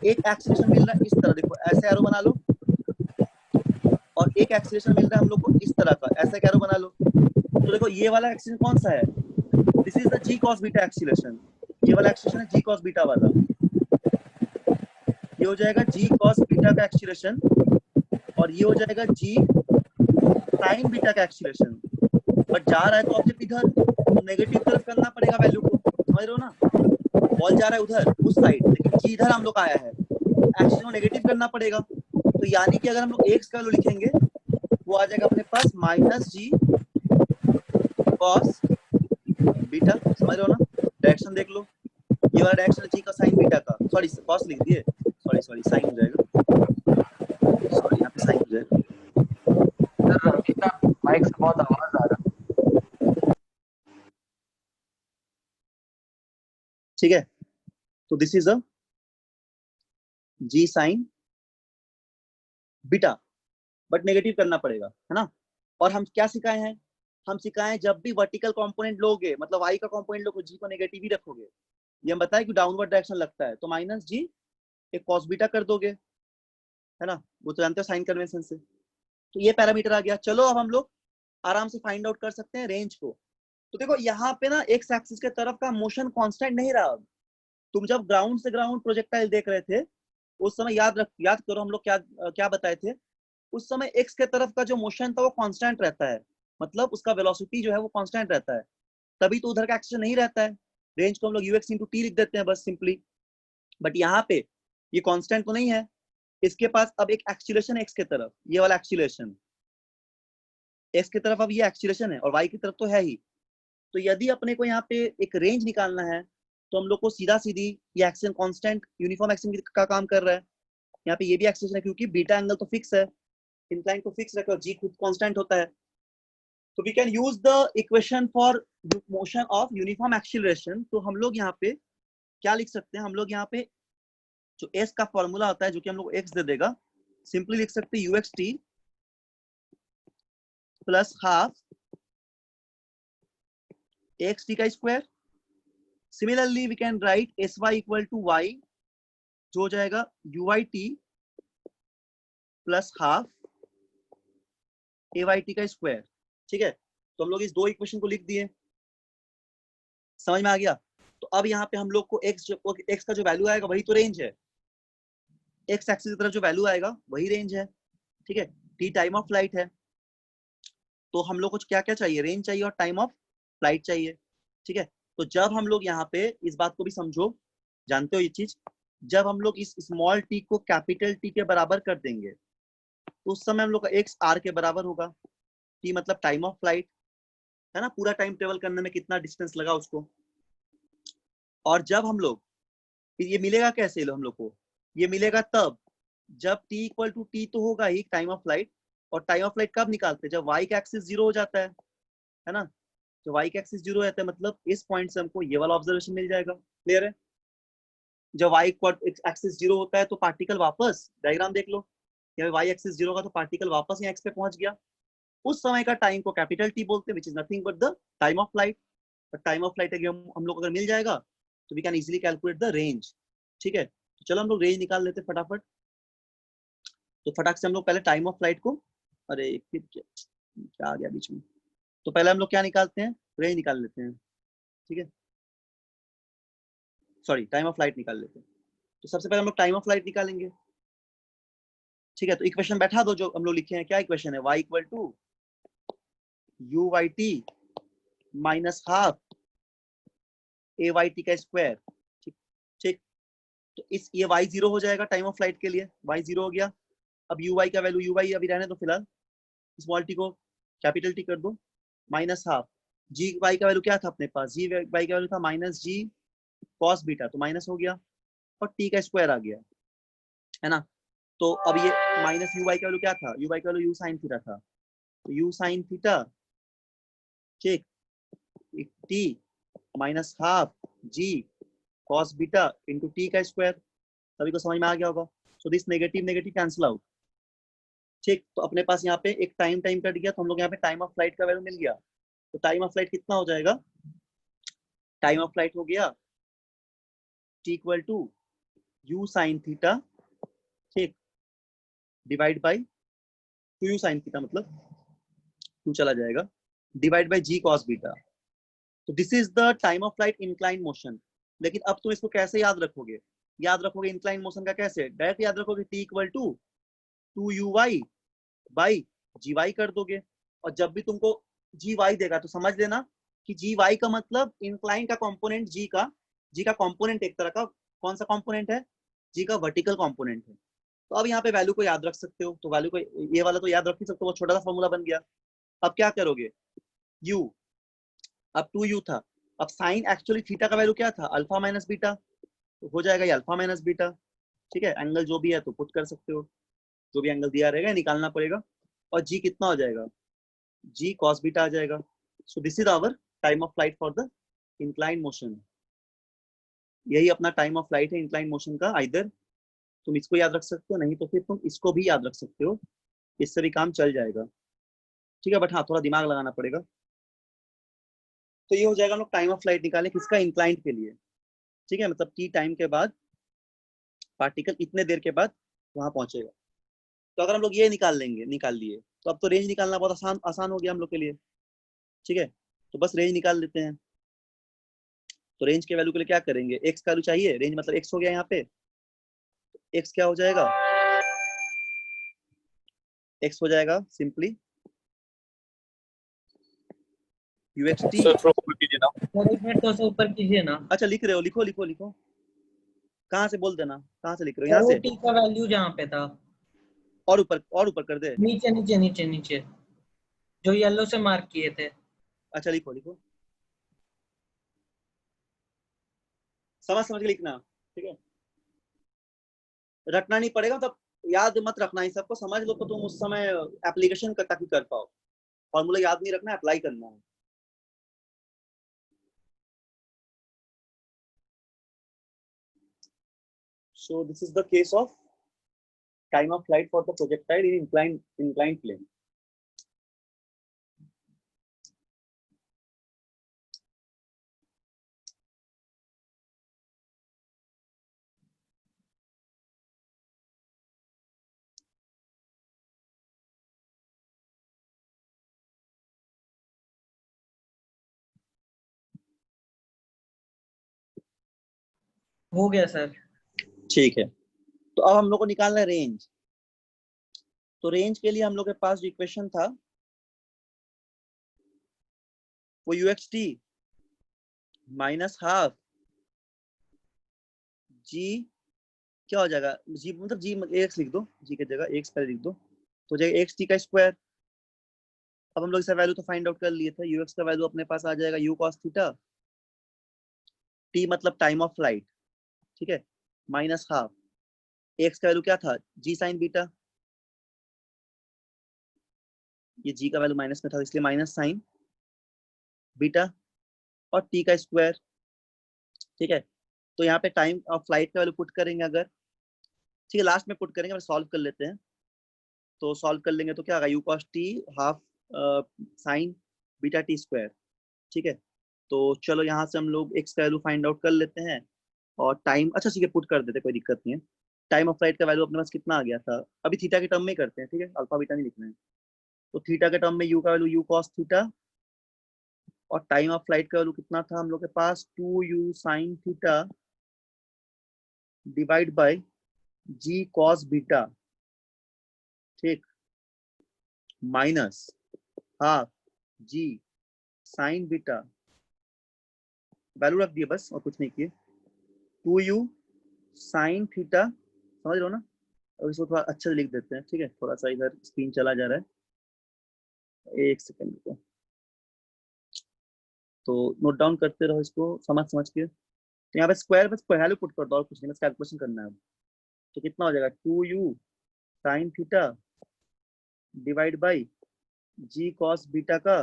एक एक्सीलरेशन मिल रहा है इस तरह, देखो ऐसे एरो बना लो, और एक एक्सीलरेशन मिल रहा है हम लोग को इस तरह का, ऐसा एक एरो बना लो। तो देखो ये वाला एक्सीलरेशन कौन सा है, this is the g cos beta acceleration, ये वाला एक्सीलरेशन है जी कॉस बीटा वाला, ये हो जाएगा जी कॉस बीटा का एक्सीलरेशन, और ये हो जाएगा जी साइन बीटा का एक्सीलरेशन। बट जा रहा है तो ऑब्जेक्ट इधर, तो नेगेटिव तरफ करना पड़ेगा वैल्यू को, समझ रहे हो ना, बॉल जा रहा है उधर उस साइड, लेकिन जी इधर हम लोग का आया है, एक्शन को नेगेटिव करना पड़ेगा। तो यानी कि अगर हम लोग एक्स का वैल्यू लिखेंगे, वो आ जाएगा अपने पास माइनस जी कॉस बीटा, समझ रहे हो ना, डायरेक्शन देख लो, ये वाला डायरेक्शन है जी का साइन बीटा का, सॉरी कॉस लिख दिए, सॉरी साइन हो जाएगा, सॉरी यहाँ पे साइन हो जाएगा। सर रवि का माइक से बहुत आवाज आ रहा है। ठीक है, तो this is a g sine beta, but negative करना पड़ेगा, है ना। और हम क्या सिखाए हैं, हम सिखाए हैं जब भी वर्टिकल कंपोनेंट लोगे, मतलब y का कंपोनेंट लोगे, जी को नेगेटिव ही रखोगे। ये हम बताया कि डाउनवर्ड डायरेक्शन लगता है, तो माइनस जी एक कॉस बीटा कर दोगे, है ना, वो तो जानते हो साइन कन्वेंशन से। तो ये पैरामीटर आ गया। चलो अब हम लोग आराम से फाइंड आउट कर सकते हैं रेंज को। तो देखो यहाँ पे ना एक्स एक्सिस के तरफ का मोशन कांस्टेंट नहीं रहा। तुम जब ग्राउंड से ग्राउंड प्रोजेक्टाइल देख रहे थे, उस समय याद करो हम लोग क्या क्या बताए थे। उस समय एक्स के तरफ का जो मोशन था वो कांस्टेंट रहता है, मतलब उसका वेलोसिटी जो है वो कांस्टेंट रहता है, तभी तो उधर का एक्सेशन नहीं रहता है। रेंज को हम लोग यूएक्स इंटू टी लिख देते हैं बस सिंपली। बट यहाँ पे ये कांस्टेंट तो नहीं है, इसके पास अब एक एक्सीलरेशन है एक्स के तरफ, ये वाला एक्सीलरेशन एक्स की तरफ, अब ये एक्सीलरेशन है और वाई की तरफ तो है ही। तो यदि अपने को यहाँ पे एक रेंज निकालना है, तो हम लोग को सीधा सीधी ये एक्शन कांस्टेंट यूनिफॉर्म एक्शन का काम कर रहा है। यहाँ पे ये भी एक्सीलरेशन है क्योंकि बीटा एंगल तो फिक्स है, इंक्लाइन को फिक्स रखो, जी खुद कांस्टेंट होता है। तो we can use the equation for motion of uniform acceleration. तो हम लोग यहाँ पे क्या लिख सकते हैं, हम लोग यहाँ पे जो एस का फॉर्मूला होता है, जो कि हम लोग एक्स दे देगा, सिंपली लिख सकते हैं u x t plus half x t का square. Similarly we can write s y equal to y, जो हो जाएगा u y t plus half a y t का स्क्वायर। ठीक है, तो हम लोग इस दो इक्वेशन को लिख दिए, समझ में आ गया। तो अब यहाँ पे हम लोग को एक्स का जो वैल्यू आएगा वही तो रेंज है, एक्स एक्सिस की तरफ जो वैल्यू आएगा वही रेंज है। ठीक है, टी टाइम ऑफ फ्लाइट है, तो हम लोग को क्या क्या चाहिए, रेंज चाहिए और टाइम ऑफ फ्लाइट चाहिए। ठीक है, तो जब हम लोग यहाँ पे इस बात को भी समझो, जानते हो ये चीज, जब हम लोग इस स्मॉल टी को कैपिटल टी के बराबर कर देंगे, तो उस समय हम लोग का एक्स आर के बराबर होगा। टी मतलब टाइम ऑफ फ्लाइट, है ना, पूरा टाइम ट्रेवल करने में कितना डिस्टेंस लगा उसको। और जब हम लोग ये मिलेगा कैसे हम लोग को, ये मिलेगा तब जब t इक्वल टू टी तो होगा ही टाइम ऑफ फ्लाइट, और टाइम ऑफ फ्लाइट कब निकालते हैं, जब y का एक्सिस जीरो हो जाता है ना। जब y का एक्सिस जीरो रहता है मतलब इस पॉइंट से हमको ये वाला ऑब्जर्वेशन मिल जाएगा। क्लियर है, जब y एक्सिस जीरो होता है तो पार्टिकल वापस, डायग्राम देख लो, y एक्सिस जीरो का तो पार्टिकल वापस यहाँ x पे पहुंच गया। उस समय का टाइम को कैपिटल टी बोलते हैं, which is nothing but the time of flight. Time of flight हम लोग अगर मिल जाएगा तो we can easily calculate the range. ठीक है, तो चलो हम लोग रेंज निकाल लेते हैं फटाफट। तो फटाक से हम लोग पहले टाइम ऑफ फ्लाइट को, अरे फिर क्या आ गया बीच में, तो पहले हम लोग क्या निकालते हैं, रेंज निकाल लेते हैं, ठीक है, सॉरी टाइम ऑफ फ्लाइट निकाल लेते हैं। तो सबसे पहले हम लोग टाइम ऑफ फ्लाइट निकालेंगे, ठीक है। तो इक्वेशन बैठा दो जो हम लोग लिखे हैं, क्या इक्वेशन है, y equal to u y t minus half a y t का स्क्वायर, ठीक ठीक। तो इस ये y जीरो हो जाएगा टाइम ऑफ फ्लाइट के लिए, y जीरो हो गया। अब यू वाई का वैल्यू, यू वाई अभी रहने दो फिलहाल, स्मॉल टी को कैपिटल टी कर दो, माइनस हाफ जी वाई का वैल्यू क्या था अपने पास, जी वाई का वैल्यू था माइनस जी कॉस बीटा, तो माइनस हो गया और टी का स्क्वायर आ गया, है ना। तो अब ये माइनस यू वाई का वैल्यू क्या था, यू वाई का वैल्यू यू साइन थीटा था, तो यू साइन थीटा, ठीक, टी माइनस हाफ जी कॉस बीटा इंटू टी का स्क्वायर, सभी को समझ में आ गया होगा। So this negative negative cancel out, ठीक। तो अपने पास यहाँ पे एक टाइम टाइम कट गया, तो हम लोग यहाँ पे टाइम ऑफ फ्लाइट का वैल्यू मिल गया। तो टाइम ऑफ फ्लाइट कितना हो जाएगा, टाइम ऑफ फ्लाइट हो गया T equal to u sine theta, ठीक, divide by two u sine theta, मतलब टू चला जाएगा, divide by g cos beta. तो this is the time of flight incline motion. लेकिन अब तुम इसको कैसे याद रखोगे, याद रखोगे इंक्लाइन मोशन का कैसे, डायरेक्ट याद रखोगे t equal to two u y by g y कर दोगे। और जब भी तुमको जी वाई देगा तो समझ लेना कि जी वाई का मतलब इंक्लाइन का कंपोनेंट जी का कंपोनेंट एक तरह का कौन सा कंपोनेंट है, जी का वर्टिकल कंपोनेंट है। तो अब यहाँ पे वैल्यू को याद रख सकते हो, तो वैल्यू को ये वाला तो याद रख ही सकते हो, वो छोटा सा फॉर्मूला बन गया। अब क्या करोगे, यू, अब टू यू था, अब साइन एक्चुअली थीटा का वैल्यू क्या था, अल्फा माइनस बीटा, तो हो जाएगा ये अल्फा माइनस बीटा, ठीक है। एंगल जो भी है तो पुट कर सकते हो, जो भी एंगल दिया रहेगा निकालना पड़ेगा। और जी कितना हो जाएगा, जी cos बीटा आ जाएगा। So this is our time of flight for the incline motion. यही अपना टाइम ऑफ फ्लाइट है इंक्लाइन मोशन का। आइदर तुम इसको याद रख सकते हो, नहीं तो फिर तुम इसको भी याद रख सकते हो, इससे भी काम चल जाएगा, ठीक है। बट हाँ थोड़ा दिमाग लगाना पड़ेगा। तो ये हो जाएगा, हम लोग टाइम ऑफ फ्लाइट निकालें किसका, इंक्लाइन के लिए, ठीक है। मतलब टी टाइम के बाद पार्टिकल इतने देर के बाद वहां पहुंचेगा। तो अगर हम लोग ये निकाल लेंगे, निकाल लिए, तो अब तो रेंज निकालना बहुत आसान आसान हो गया हम लोग के लिए, ठीक है। तो बस रेंज निकाल लेते हैं। तो रेंज के वैल्यू के लिए क्या करेंगे, एक्स का वैल्यू चाहिए, रेंज मतलब एक्स हो गया यहाँ पे, एक्स क्या हो जाएगा, एक्स हो जाएगा सिंपली यूएक्सटी। सर थोड़ा ऊपर कीजिए ना। सर एक मिनट, तो से ऊपर कीजिए ना। अच्छा लिख रहे हो, लिखो लिखो लिखो, कहाँ से बोल देना, कहाँ से लिख रहे हो, सर यहाँ वो से, टी का वैल्यू जहाँ पे था, और ऊपर कर दे। नीचे नीचे नीचे नीचे, जो येलो से मार्क किए थे। अच्छा लिखो लिखो, समझ समझ के लिखना, ठीक है। रटना नहीं पड़ेगा, मतलब याद मत रखना, इस सबको समझ लो तो तुम उस समय एप्लीकेशन ताकि कर पाओ। फॉर्मूला याद नहीं रखना, अप्लाई करना है। So this is the case of time of flight for the projectile in inclined plane. हो गया सर। ठीक है, तो अब हम लोग को निकालना है रेंज। तो रेंज के लिए हम लोग के पास जो इक्वेशन था वो यूएक्स टी माइनस हाफ जी, क्या हो जाएगा, जी मतलब जी एक्स लिख दो, जी की जगह एक्स पहले लिख दो, तो हो जाएगा एक्स टी का स्क्वायर। अब हम लोग इसका वैल्यू तो फाइंड आउट कर लिए थे, यूएक्स का वैल्यू अपने पास आ जाएगा यू कॉस थीटा, टी मतलब टाइम ऑफ फ्लाइट, ठीक है, माइनस हाफ एक्स का वैल्यू क्या था, जी साइन बीटा, ये जी का वैल्यू माइनस में था इसलिए माइनस साइन बीटा और टी का स्क्वायर, ठीक है। तो यहाँ पे टाइम ऑफ फ्लाइट का वैल्यू पुट करेंगे अगर, ठीक है, लास्ट में पुट करेंगे, सॉल्व कर लेते हैं। तो सॉल्व कर लेंगे तो क्या आएगा, you cos T half sine beta T square, ठीक है। तो चलो यहाँ से हम लोग एक्स का वैल्यू फाइंड आउट कर लेते हैं। और टाइम, अच्छा ठीक है पुट कर देते, कोई दिक्कत नहीं है। टाइम ऑफ फ्लाइट का वैल्यू अपने पास कितना आ गया था, अभी थीटा के टर्म में ही करते हैं, ठीक है, अल्फा बीटा नहीं लिखना है। तो थीटा के टर्म में यू का वैल्यू यू कॉस थीटा, और टाइम ऑफ फ्लाइट का वैल्यू कितना था हम लोग के पास, 2u sine theta divide by g cos beta, ठीक, minus half g sine beta, value रख दिए बस और कुछ नहीं किए, 2u साइन थीटा, समझ रहे हो ना। अब इसको थोड़ा अच्छे से लिख देते हैं, ठीक है, थोड़ा सा इधर स्क्रीन चला जा रहा है, एक सेकंड को, तो नोट डाउन करते रहो इसको समझ समझ के। तो यहाँ पे स्क्वायर बस वैल्यू पुट कर दो और कुछ नहीं, बस कैलकुलेशन करना है अब। तो कितना हो जाएगा, 2u sine theta divide by g cos beta का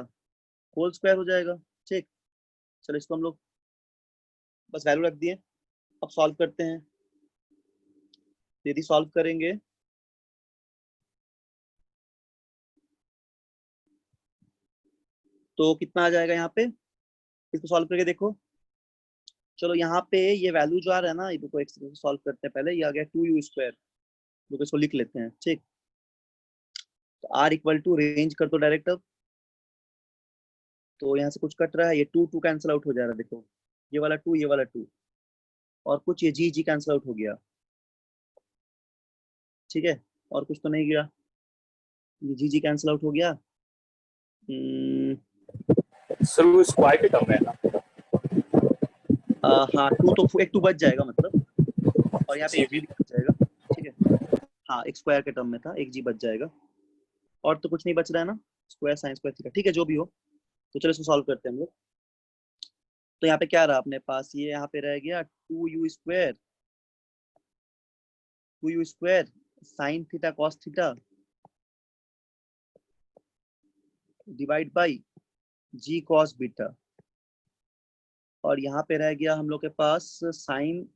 होल स्क्वायर हो जाएगा, ठीक। चलो इसको हम लोग बस वैल्यू रख दिए, अब सॉल्व करते हैं। यदि सॉल्व करेंगे तो कितना आ जाएगा यहाँ पे, इसको सॉल्व करके देखो। चलो यहाँ पे ये वैल्यू जो आ रहा है ना, इसको एक से सॉल्व करते हैं, पहले ये आ गया 2u स्क्वायर, तो इसको लिख लेते हैं, ठीक। तो r इक्वल टू रेंज कर दो डायरेक्ट अब, तो यहाँ से कुछ कट रहा है, ये 2 कैंसिल आउट हो जा रहा है, देखो ये वाला 2 ये वाला 2, और कुछ ये जी कैंसिल आउट हो गया, ठीक है, और कुछ तो नहीं गया, ये जी कैंसिल आउट हो गया। सर वो स्क्वायर के टर्म है ना। हाँ 2 तो एक 2 बच जाएगा मतलब, और यहाँ पे जी एक जी भी। भी बच जाएगा, ठीक है। हाँ एक स्क्वायर के टर्म में था, एक जी बच जाएगा, और तो कुछ नहीं बच रहा है ना, स्क्वायर साइन स्क्वायर थीटा, ठीक है जो भी हो। तो चलो इसको सॉल्व करते हैं हम लोग। तो यहाँ पे क्या रहा अपने पास, ये यहाँ पे रह गया 2u square sine theta cos theta divide by g cos beta, और यहाँ पे रह गया हम लोग के पास साइन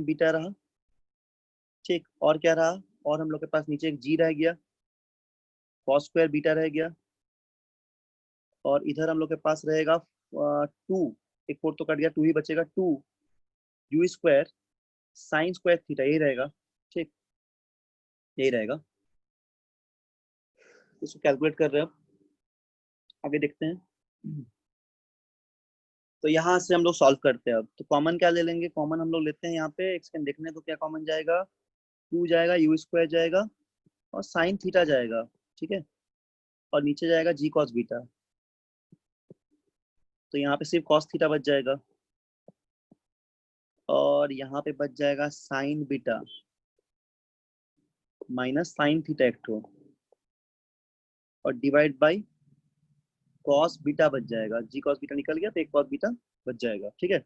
बीटा रहा, ठीक। और क्या रहा, और हम लोग के पास नीचे एक जी रह गया, कॉस स्क्वायर बीटा रह गया, और इधर हम लोग के पास रहेगा 2, एक 4 तो कट गया, 2 ही बचेगा, 2u square sine square theta, यही रहेगा, ठीक, यही रहेगा। इसको कैलकुलेट कर रहे हैं अब, आगे देखते हैं। तो यहाँ से हम लोग सॉल्व करते हैं अब, तो कॉमन क्या ले लेंगे, कॉमन हम लोग लेते हैं यहाँ पे, एक सेकंड देखने तो क्या कॉमन जाएगा, 2 जाएगा, यू स्क्वायर जाएगा, और साइन थीटा जाएगा, ठीक है, और नीचे जाएगा जी कॉस बीटा, तो यहाँ पे सिर्फ कॉस थीटा बच जाएगा, और यहाँ पे बच जाएगा sign beta minus sine theta एक ठो, और डिवाइड बाई कॉस बीटा बच जाएगा, जी कॉस बीटा निकल गया तो एक कॉस बीटा बच जाएगा, ठीक है।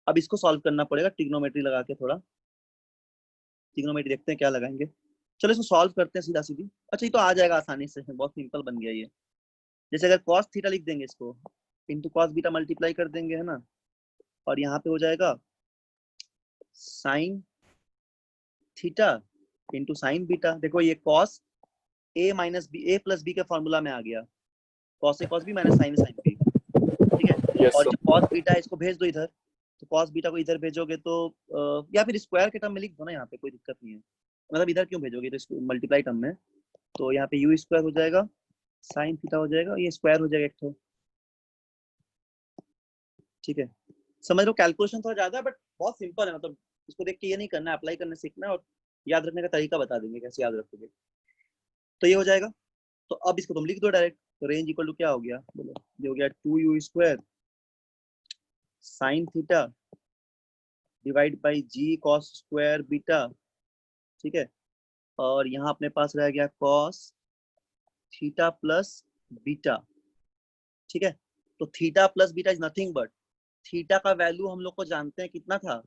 अब इसको सॉल्व करना पड़ेगा ट्रिग्नोमेट्री लगा के, थोड़ा ट्रिग्नोमेट्री देखते हैं क्या लगाएंगे। चलो इसको सॉल्व करते हैं सीधा सीधी, अच्छा ये तो आ जाएगा आसानी से, बहुत सिंपल बन गया ये। जैसे अगर कॉस थीटा लिख देंगे इसको, इंटू कॉस बीटा मल्टीप्लाई कर देंगे, है ना, और यहाँ पे हो जाएगा sine theta into sine beta, देखो ये cos A minus B, A plus B के फॉर्मूला में आ गया, cos A cos B minus sine sine B, ठीक है। यस और सर। जो कॉस बीटा है इसको भेज दो इधर, तो कॉस बीटा को इधर भेजोगे तो या फिर स्क्वायर के टर्म में लिख दो ना, यहाँ पे कोई दिक्कत नहीं है, मतलब इधर क्यों भेजोगे, तो मल्टीप्लाई टर्म में, तो यहाँ पे यू स्क्वायर हो जाएगा, साइन थीटा हो जाएगा, ये स्क्वायर हो जाएगा एक तो, ठीक है। समझ लो कैलकुलेशन थोड़ा ज्यादा है बट बहुत सिंपल है, मतलब इसको देख के ये नहीं करना है, अप्लाई करना सीखना है, और याद रखने का तरीका बता देंगे कैसे याद रखोगे। तो ये हो जाएगा, तो अब इसको तुम लिख दो डायरेक्ट, तो रेंज इक्वल टू क्या हो गया, बोलो, ये हो गया 2u square sine theta divide by g cos square beta, ठीक है, और यहाँ अपने पास रह गया कॉस थीटा प्लस बीटा, ठीक है। तो theta plus beta is nothing but, theta का वैल्यू हम लोग को जानते हैं कितना था,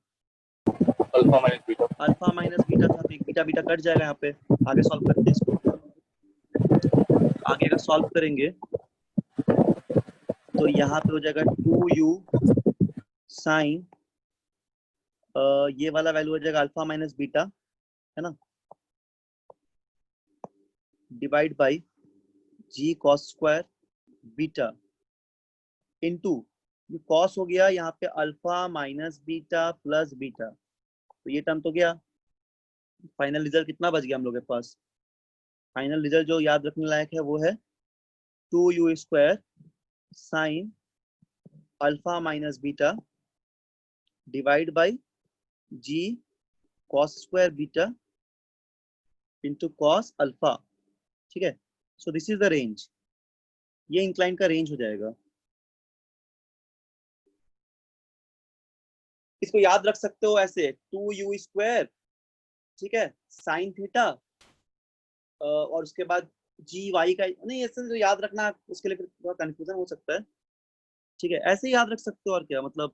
alpha minus beta. Alpha minus beta था, तो एक बीटा बीटा कट जाएगा यहाँ पे। आगे सॉल्व करते हैं इसको, आगे अगर सॉल्व करेंगे तो यहाँ पे हो जाएगा 2u साइन, ये वाला वैल्यू हो जाएगा अल्फा माइनस बीटा, है ना, divide by g cos square beta, into ये कॉस हो गया, यहाँ पे alpha minus beta plus beta, तो ये टर्म तो गया। फाइनल रिजल्ट कितना बच गया हम लोग के पास? फाइनल रिजल्ट जो याद रखने लायक है वो है 2u² sine alpha minus beta divide by g cos square beta into cos alpha. ठीक है, so this is the range, ये इंक्लाइन का रेंज हो जाएगा। इसको याद रख सकते हो ऐसे 2u², ठीक है, साइन थीटा और उसके बाद जी वाई का, नहीं ऐसे तो याद रखना, उसके लिए फिर थोड़ा कंफ्यूजन हो सकता है। ठीक है, ऐसे ही याद रख सकते हो, और क्या मतलब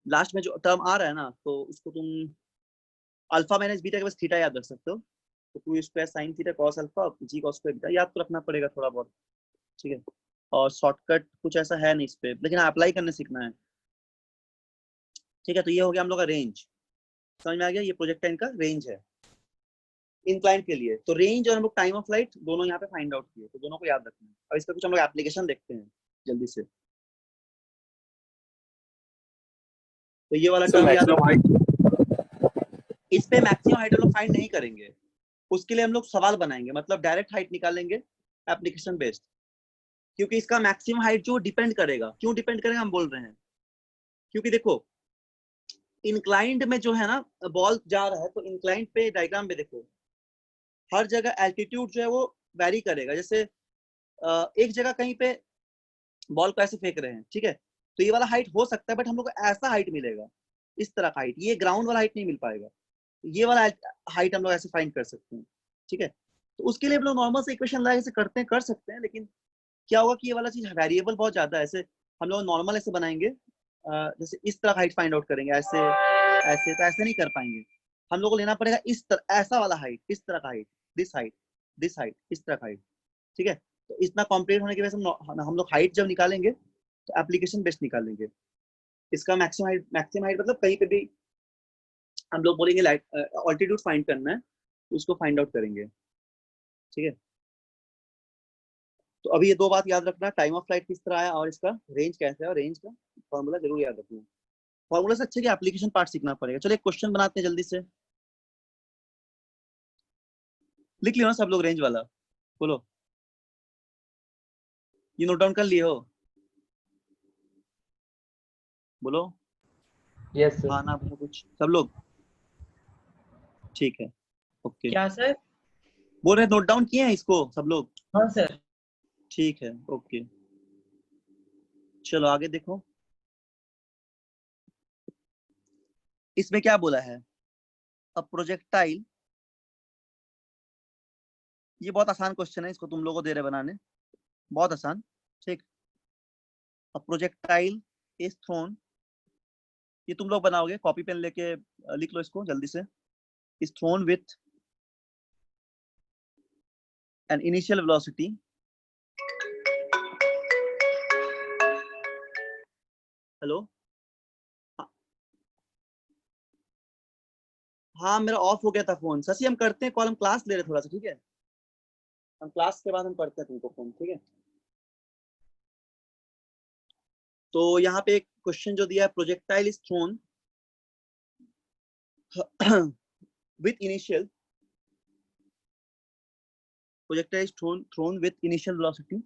लास्ट में जो टर्म आ रहा है ना, तो उसको तुम अल्फा माइनस बीटा के बस थीटा याद रख सकते हो, तो 2u² sine theta cos alpha g cos square beta याद तो रखना पड़ेगा थोड़ा बहुत। ठीक है, और शॉर्टकट कुछ ऐसा है नहीं इस पे, लेकिन अप्लाई करने सीखना है। ठीक है, तो ये हो गया हम लोग का रेंज, समझ में आ गया, ये प्रोजेक्टाइल का रेंज है इंक्लाइन के लिए। तो रेंज और हम लोग टाइम ऑफ फ्लाइट दोनों यहाँ पे फाइंड आउट किए, तो दोनों को याद रखना है। और इसका कुछ हम लोग एप्लीकेशन देखते हैं जल्दी से। तो ये वाला So टर्म याद maximum height. रखना। इस पे मैक्सिमम हाइट हम लोग फाइंड नहीं करेंगे, उसके लिए हम लोग सवाल बनाएंगे, मतलब डायरेक्ट हाइट निकालेंगे एप्लीकेशन बेस्ड, क्योंकि इसका मैक्सिमम हाइट जो डिपेंड करेगा, क्यों डिपेंड करेगा हम बोल रहे हैं, क्योंकि देखो इंक्लाइंड में जो है ना बॉल जा रहा है, तो इंक्लाइंड पे डायग्राम में देखो हर जगह एल्टीट्यूड जो है वो वैरी करेगा। जैसे एक जगह कहीं पे बॉल को ऐसे फेंक रहे हैं, ठीक है, तो ये वाला हाइट हो सकता है, बट हम लोग को ऐसा हाइट मिलेगा, इस तरह का हाइट, ये ग्राउंड वाला हाइट नहीं मिल पाएगा, ये वाला हाइट हम लोग ऐसे फाइंड कर सकते हैं। ठीक है, तो उसके लिए हम लोग नॉर्मल से इक्वेशन लगा ऐसे करते हैं, कर सकते हैं, लेकिन क्या होगा कि ये वाला चीज वेरिएबल बहुत ज्यादा है। ऐसे हम लोग नॉर्मल ऐसे बनाएंगे, जैसे इस तरह हाइट फाइंड आउट करेंगे, ऐसे ऐसे तो ऐसे नहीं कर पाएंगे। हम लोग को लेना पड़ेगा इस तरह, ऐसा वाला हाइट, इस तरह का height, this height, this height, इस तरह का हाइट। ठीक है, तो इतना कॉम्प्लीट होने की वजह से हम लोग हाइट जब निकालेंगे तो एप्लीकेशन बेस्ड निकालेंगे। इसका मैक्सिमम हाइट मतलब कहीं पे भी हम लोग बोलेंगे ऑल्टीट्यूड फाइंड करना है, तो उसको फाइंड आउट करेंगे। ठीक है, तो अभी ये दो बात याद रखना, टाइम ऑफ फ्लाइट किस तरह है और इसका रेंज कैसे है, और रेंज का फॉर्मूला जरूर याद रखना। फॉर्मूला से अच्छे कि एप्लीकेशन पार्ट सीखना पड़ेगा। चलो एक क्वेश्चन बनाते हैं जल्दी से, लिख लियो ना सब लोग रेंज वाला, बोलो, ये नोट डाउन कर लिए हो, बोलो यस सर। हाँ ना बोलो कुछ सब लोग, ठीक है, ओके, क्या सर? बोल रहे नोट डाउन किए हैं इसको सब लोग, हाँ सर। ठीक है, ओके, चलो आगे देखो। इसमें क्या बोला है, अ प्रोजेक्टाइल, ये बहुत आसान क्वेश्चन है, इसको तुम लोगों को दे रहे बनाने, बहुत आसान। ठीक, अ प्रोजेक्टाइल इज थ्रोन, ये तुम लोग बनाओगे, कॉपी पेन लेके लिख लो इसको जल्दी से। Is throne with an initial velocity, hello, हाँ मेरा ऑफ हो गया था फोन। शशि हम करते हैं कॉल, हम क्लास ले रहे थोड़ा सा, ठीक है, हम क्लास के बाद हम करते हैं तुमको फोन, ठीक है। तो यहाँ पे एक क्वेश्चन जो दिया है, projectile is throne with initial, projectile is thrown with initial velocity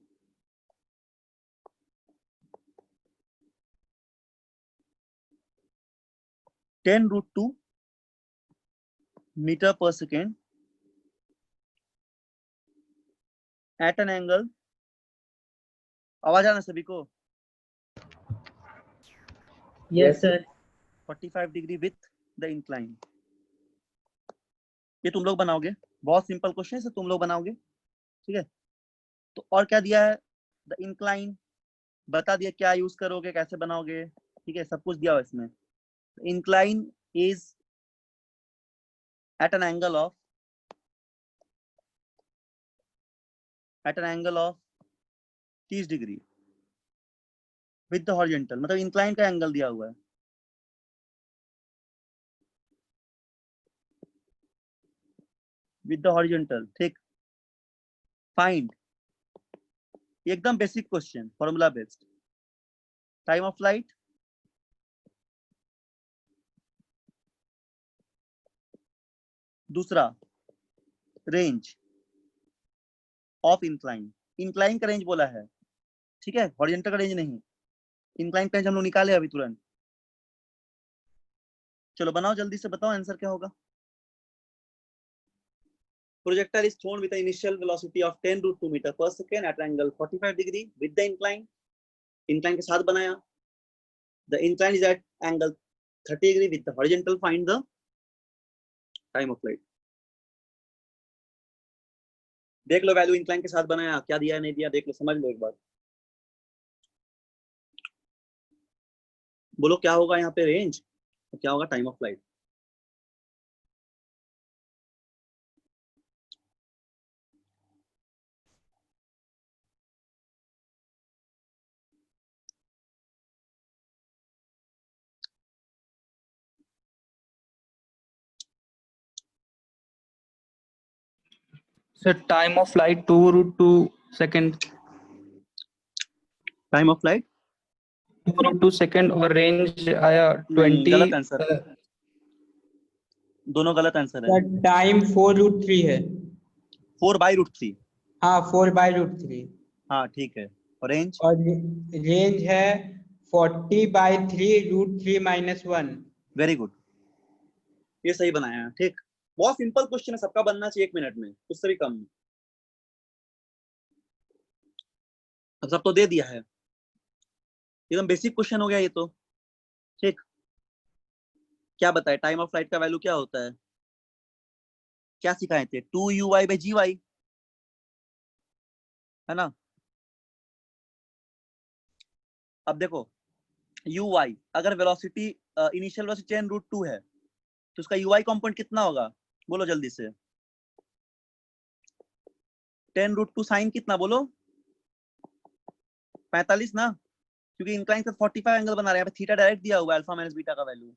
(10√2 meter per second) at an angle, आवाज आना सभी को, yes sir. 45 degree with the incline. ये तुम लोग बनाओगे, बहुत सिंपल क्वेश्चन है, तुम लोग बनाओगे, ठीक है। तो और क्या दिया है, द इंक्लाइन बता दिया, क्या यूज करोगे, कैसे बनाओगे, ठीक है, सब कुछ दिया हुआ इसमें। Incline is at an angle of 30 degree with the horizontal, मतलब इंक्लाइन का एंगल दिया हुआ है, विद द हॉरिजॉन्टल, ठीक। फाइंड, एकदम basic question, formula based, time of flight, दूसरा रेंज ऑफ इंक्लाइन, इंक्लाइन का रेंज बोला है, ठीक है, हॉरिजॉन्टल का रेंज नहीं। इंक्लाइन का रेंज हम लोग निकाले अभी तुरंत। चलो बनाओ जल्दी से, बताओ आंसर क्या होगा। Projectile is thrown with an initial velocity of 10 root 2 meter per second at angle 45 degree with the incline. Incline के साथ बनाया। The incline is at angle 30 degree with the horizontal. Find the time of flight. देख low value incline के साथ बनाया, क्या दिया नहीं दिया देख लो, समझ लो एक बार। बोलो क्या होगा यहाँ पे रेंज, तो क्या होगा time of flight. Sir, time of flight 2 root 2 second. Time of flight 2 root 2 second और range आया नहीं, 20। गलत आंसर, दोनों गलत आंसर है। टाइम 4 रूट 3 है। 4/√3। हाँ 4/√3। हाँ ठीक है, और रेंज और रेंज है 40/3 रूट 3 - 1। वेरी गुड, ये सही बनाया है। ठीक, बहुत सिंपल क्वेश्चन है, सबका बनना चाहिए 1 मिनट में, उससे भी कम। अब सब तो दे दिया है, एकदम बेसिक क्वेश्चन हो गया ये तो। ठीक, क्या बताए टाइम ऑफ फ्लाइट का वैल्यू क्या होता है, क्या सिखाए थे, 2uy/gy, है ना। अब देखो uy, अगर वेलोसिटी इनिशियल वेलोसिटी 10 रूट 2 है तो उसका uy कंपोनेंट कितना होगा, बोलो जल्दी से। 10 रूट 2 साइन कितना बोलो, 45 ना, क्योंकि इंक्लाइन से 45 एंगल बना रहे हैं, थीटा डायरेक्ट दिया हुआ है, अल्फा माइनस बीटा का वैल्यू,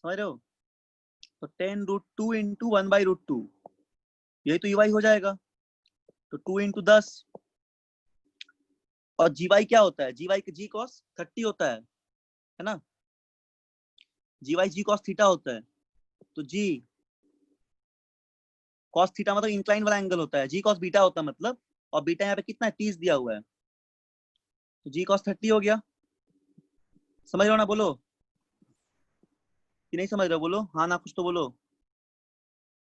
समझ रहे हो। तो 10 रूट 2 इंटू 1/√2, यही तो uy हो जाएगा। तो 2 इंटू 10, और gy क्या होता है, gy जी कॉस 30 होता है ना, gy जी कॉस थीटा होता है। तो जी कॉस थीटा मतलब इंक्लाइन वाला एंगल होता है, जी कॉस बीटा होता है मतलब, और बीटा यहाँ पे कितना है 30 दिया हुआ है, तो जी कॉस 30 हो गया। समझ रहे हो ना, बोलो कि नहीं समझ रहे हो, बोलो हाँ ना, कुछ तो बोलो।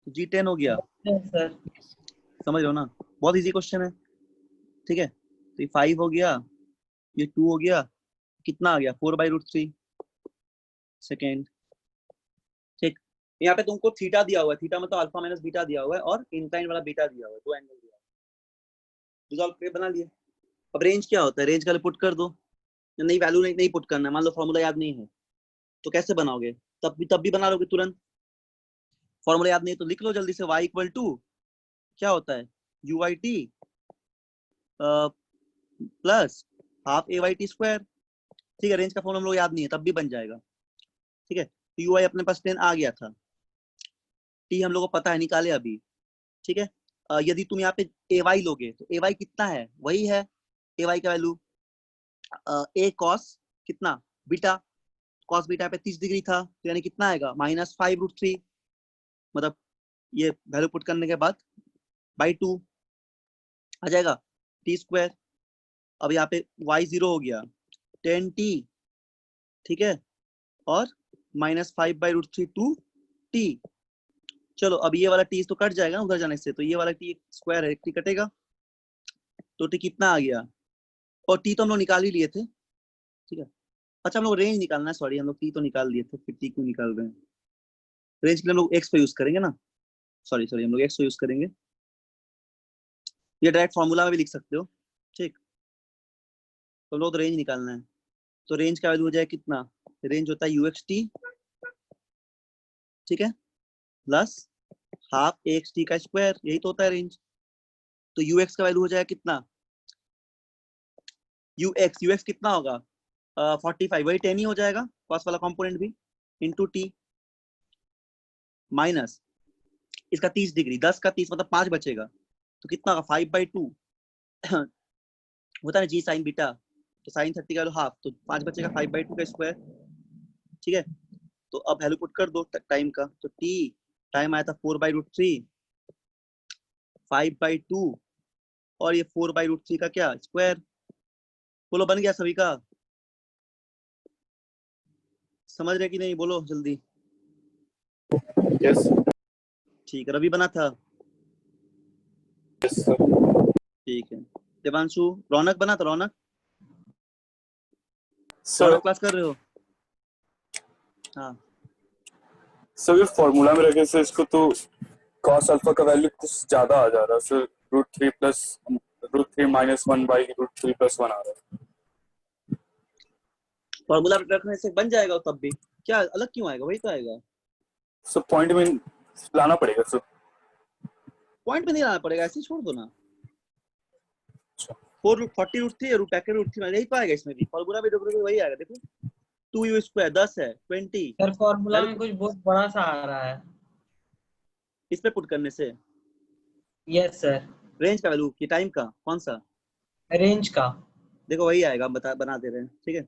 तो जी 10 हो गया, सर समझ रहे हो ना, बहुत इजी क्वेश्चन है। ठीक है, तो ये 5 हो गया, ये 2 हो गया, कितना आ गया 4/√3 सेकेंड। ठीक, यहाँ पे तुमको थीटा दिया हुआ है, थीटा मतलब अल्फा माइनस बीटा दिया हुआ है, और इंक्लाइन वाला बीटा दिया हुआ है, दो एंगल दिया हुआ है, रिजॉल्व करके बना लिए। अब रेंज क्या होता है, रेंज का पुट कर दो, नहीं वैल्यू नहीं पुट करना है, मान लो फॉर्मूला याद नहीं है तो कैसे बनाओगे, तब भी बना लोगे तुरंत। फॉर्मूला याद नहीं तो लिख लो जल्दी से, y इक्वल टू क्या होता है UYT plus half AYT square. ठीक है, रेंज का फॉर्मूला हम लोग याद नहीं है तब भी बन जाएगा। ठीक है, तो UI अपने पास 10 आ गया था, T हम लोग को पता है, निकाले अभी। ठीक है, यदि तुम यहाँ पे AY लोगे तो AY कितना है, वही है AY का वैल्यू A cos कितना बीटा, cos बीटा पे 30 डिग्री था, तो यानी कितना आएगा -5√3, मतलब ये वैल्यू पुट करने के बाद बाई 2 आ जाएगा टी स्क्वायर। अब यहाँ पे y 0 हो गया 10t, ठीक है, और -5/√3 टू t। चलो अब ये वाला t तो कट जाएगा उधर जाने से, तो ये वाला t स्क्वायर है, t कटेगा, तो t कितना आ गया, और t तो हम लोग निकाल ही लिए थे। ठीक है, अच्छा हम लोग रेंज निकालना है, सॉरी हम लोग t तो निकाल लिए थे, फिर t क्यों निकाल रहे हैं। रेंज के लिए हम लोग x पे यूज करेंगे ना, सॉरी हम लोग x पे यूज करेंगे, ये डायरेक्ट फॉर्मूला में भी लिख सकते हो। ठीक, तो लोग रेंज निकालना है, तो रेंज का वैल्यू हो जाए कितना, रेंज होता है UXT, ठीक है, प्लस हाफ AXT का स्क्वायर, यही तो होता है रेंज। तो UX का वैल्यू हो जाएगा कितना, UX कितना होगा 45, वही 10 ही हो जाएगा, कॉस वाला कंपोनेंट भी, इंटू टी, माइनस इसका 30 डिग्री, 10 का 30 मतलब 5 बचेगा, तो कितना होगा 5/2 होता है ना जी साइन बीटा, तो साइन 30 का हाफ, तो 5 बचेगा 5/2 का स्क्वायर। ठीक है, तो अब वैल्यू पुट कर दो टाइम का, तो t टाइम आया था 4/√3 5/2 और ये 4/√3 का क्या स्क्वायर। बोलो बन गया सभी का, समझ रहे कि नहीं, बोलो जल्दी। यस ठीक है, रवि बना था। Yes sir. ठीक है, देवांशु, रौनक बना था। रौनक सर रौनक क्लास कर रहे हो? हाँ सर ये फॉर्मूला में रखे सर इसको तो cos अल्फा का वैल्यू कुछ ज्यादा आ जा रहा है सर, √3 - 1/√3 + 1 आ रहा है। फॉर्मूला रखने से बन जाएगा तब भी, क्या अलग क्यों आएगा, वही तो आएगा। सर पॉइंट में लाना पड़ेगा सर। पॉइंट में नहीं लाना पड़ेगा, ऐसे ही छोड़ दो ना। अच्छा। 40√3 रूट ब्रैकेट √3 यही तो आएगा, इसमें भी फॉर्मूला भी देखोगे वही आएगा। देखो 2u² 10 है 20, सर फॉर्मूला में वैल्यू कुछ बहुत बड़ा सा आ रहा है। इस पे पुट करने से यस सर। रेंज का वैल्यू की टाइम का कौन सा, रेंज का। देखो वही आएगा, हम बना दे रहे हैं। ठीक है,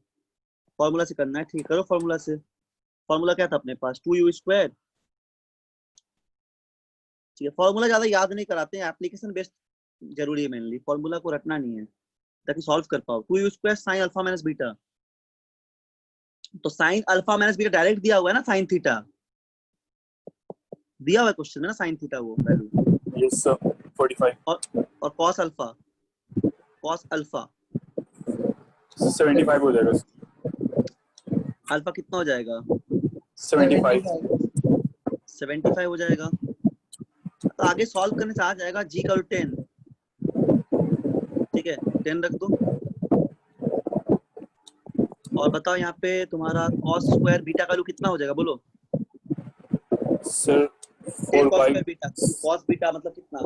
फॉर्मूला से करना है, ठीक करो फॉर्मूला से। फॉर्मूला क्या था अपने पास, 2u²। ठीक है, फॉर्मूला ज्यादा याद नहीं कराते हैं, एप्लीकेशन बेस्ड जरूरी है मेनली, फॉर्मूला को रटना नहीं है ताकि सॉल्व कर पाओ। 2u² sine alpha minus beta, तो sine alpha minus beta direct दिया हुआ है ना, साइन थीटा दिया हुआ है क्वेश्चन में ना, साइन थीटा वो वैल्यू। यस सर 45 और कॉस अल्फा, कॉस अल्फा 75 हो जाएगा सर। अल्फा कितना हो जाएगा, 75 75 हो जाएगा। तो आगे सॉल्व करने से आ जाएगा g का 10। ठीक है, 10 रख दो। और बताओ यहाँ पे तुम्हारा cos स्क्वायर बीटा का वैल्यू कितना हो जाएगा, बोलो। Sir 10 4 cos by square beta, cos beta मतलब कितना,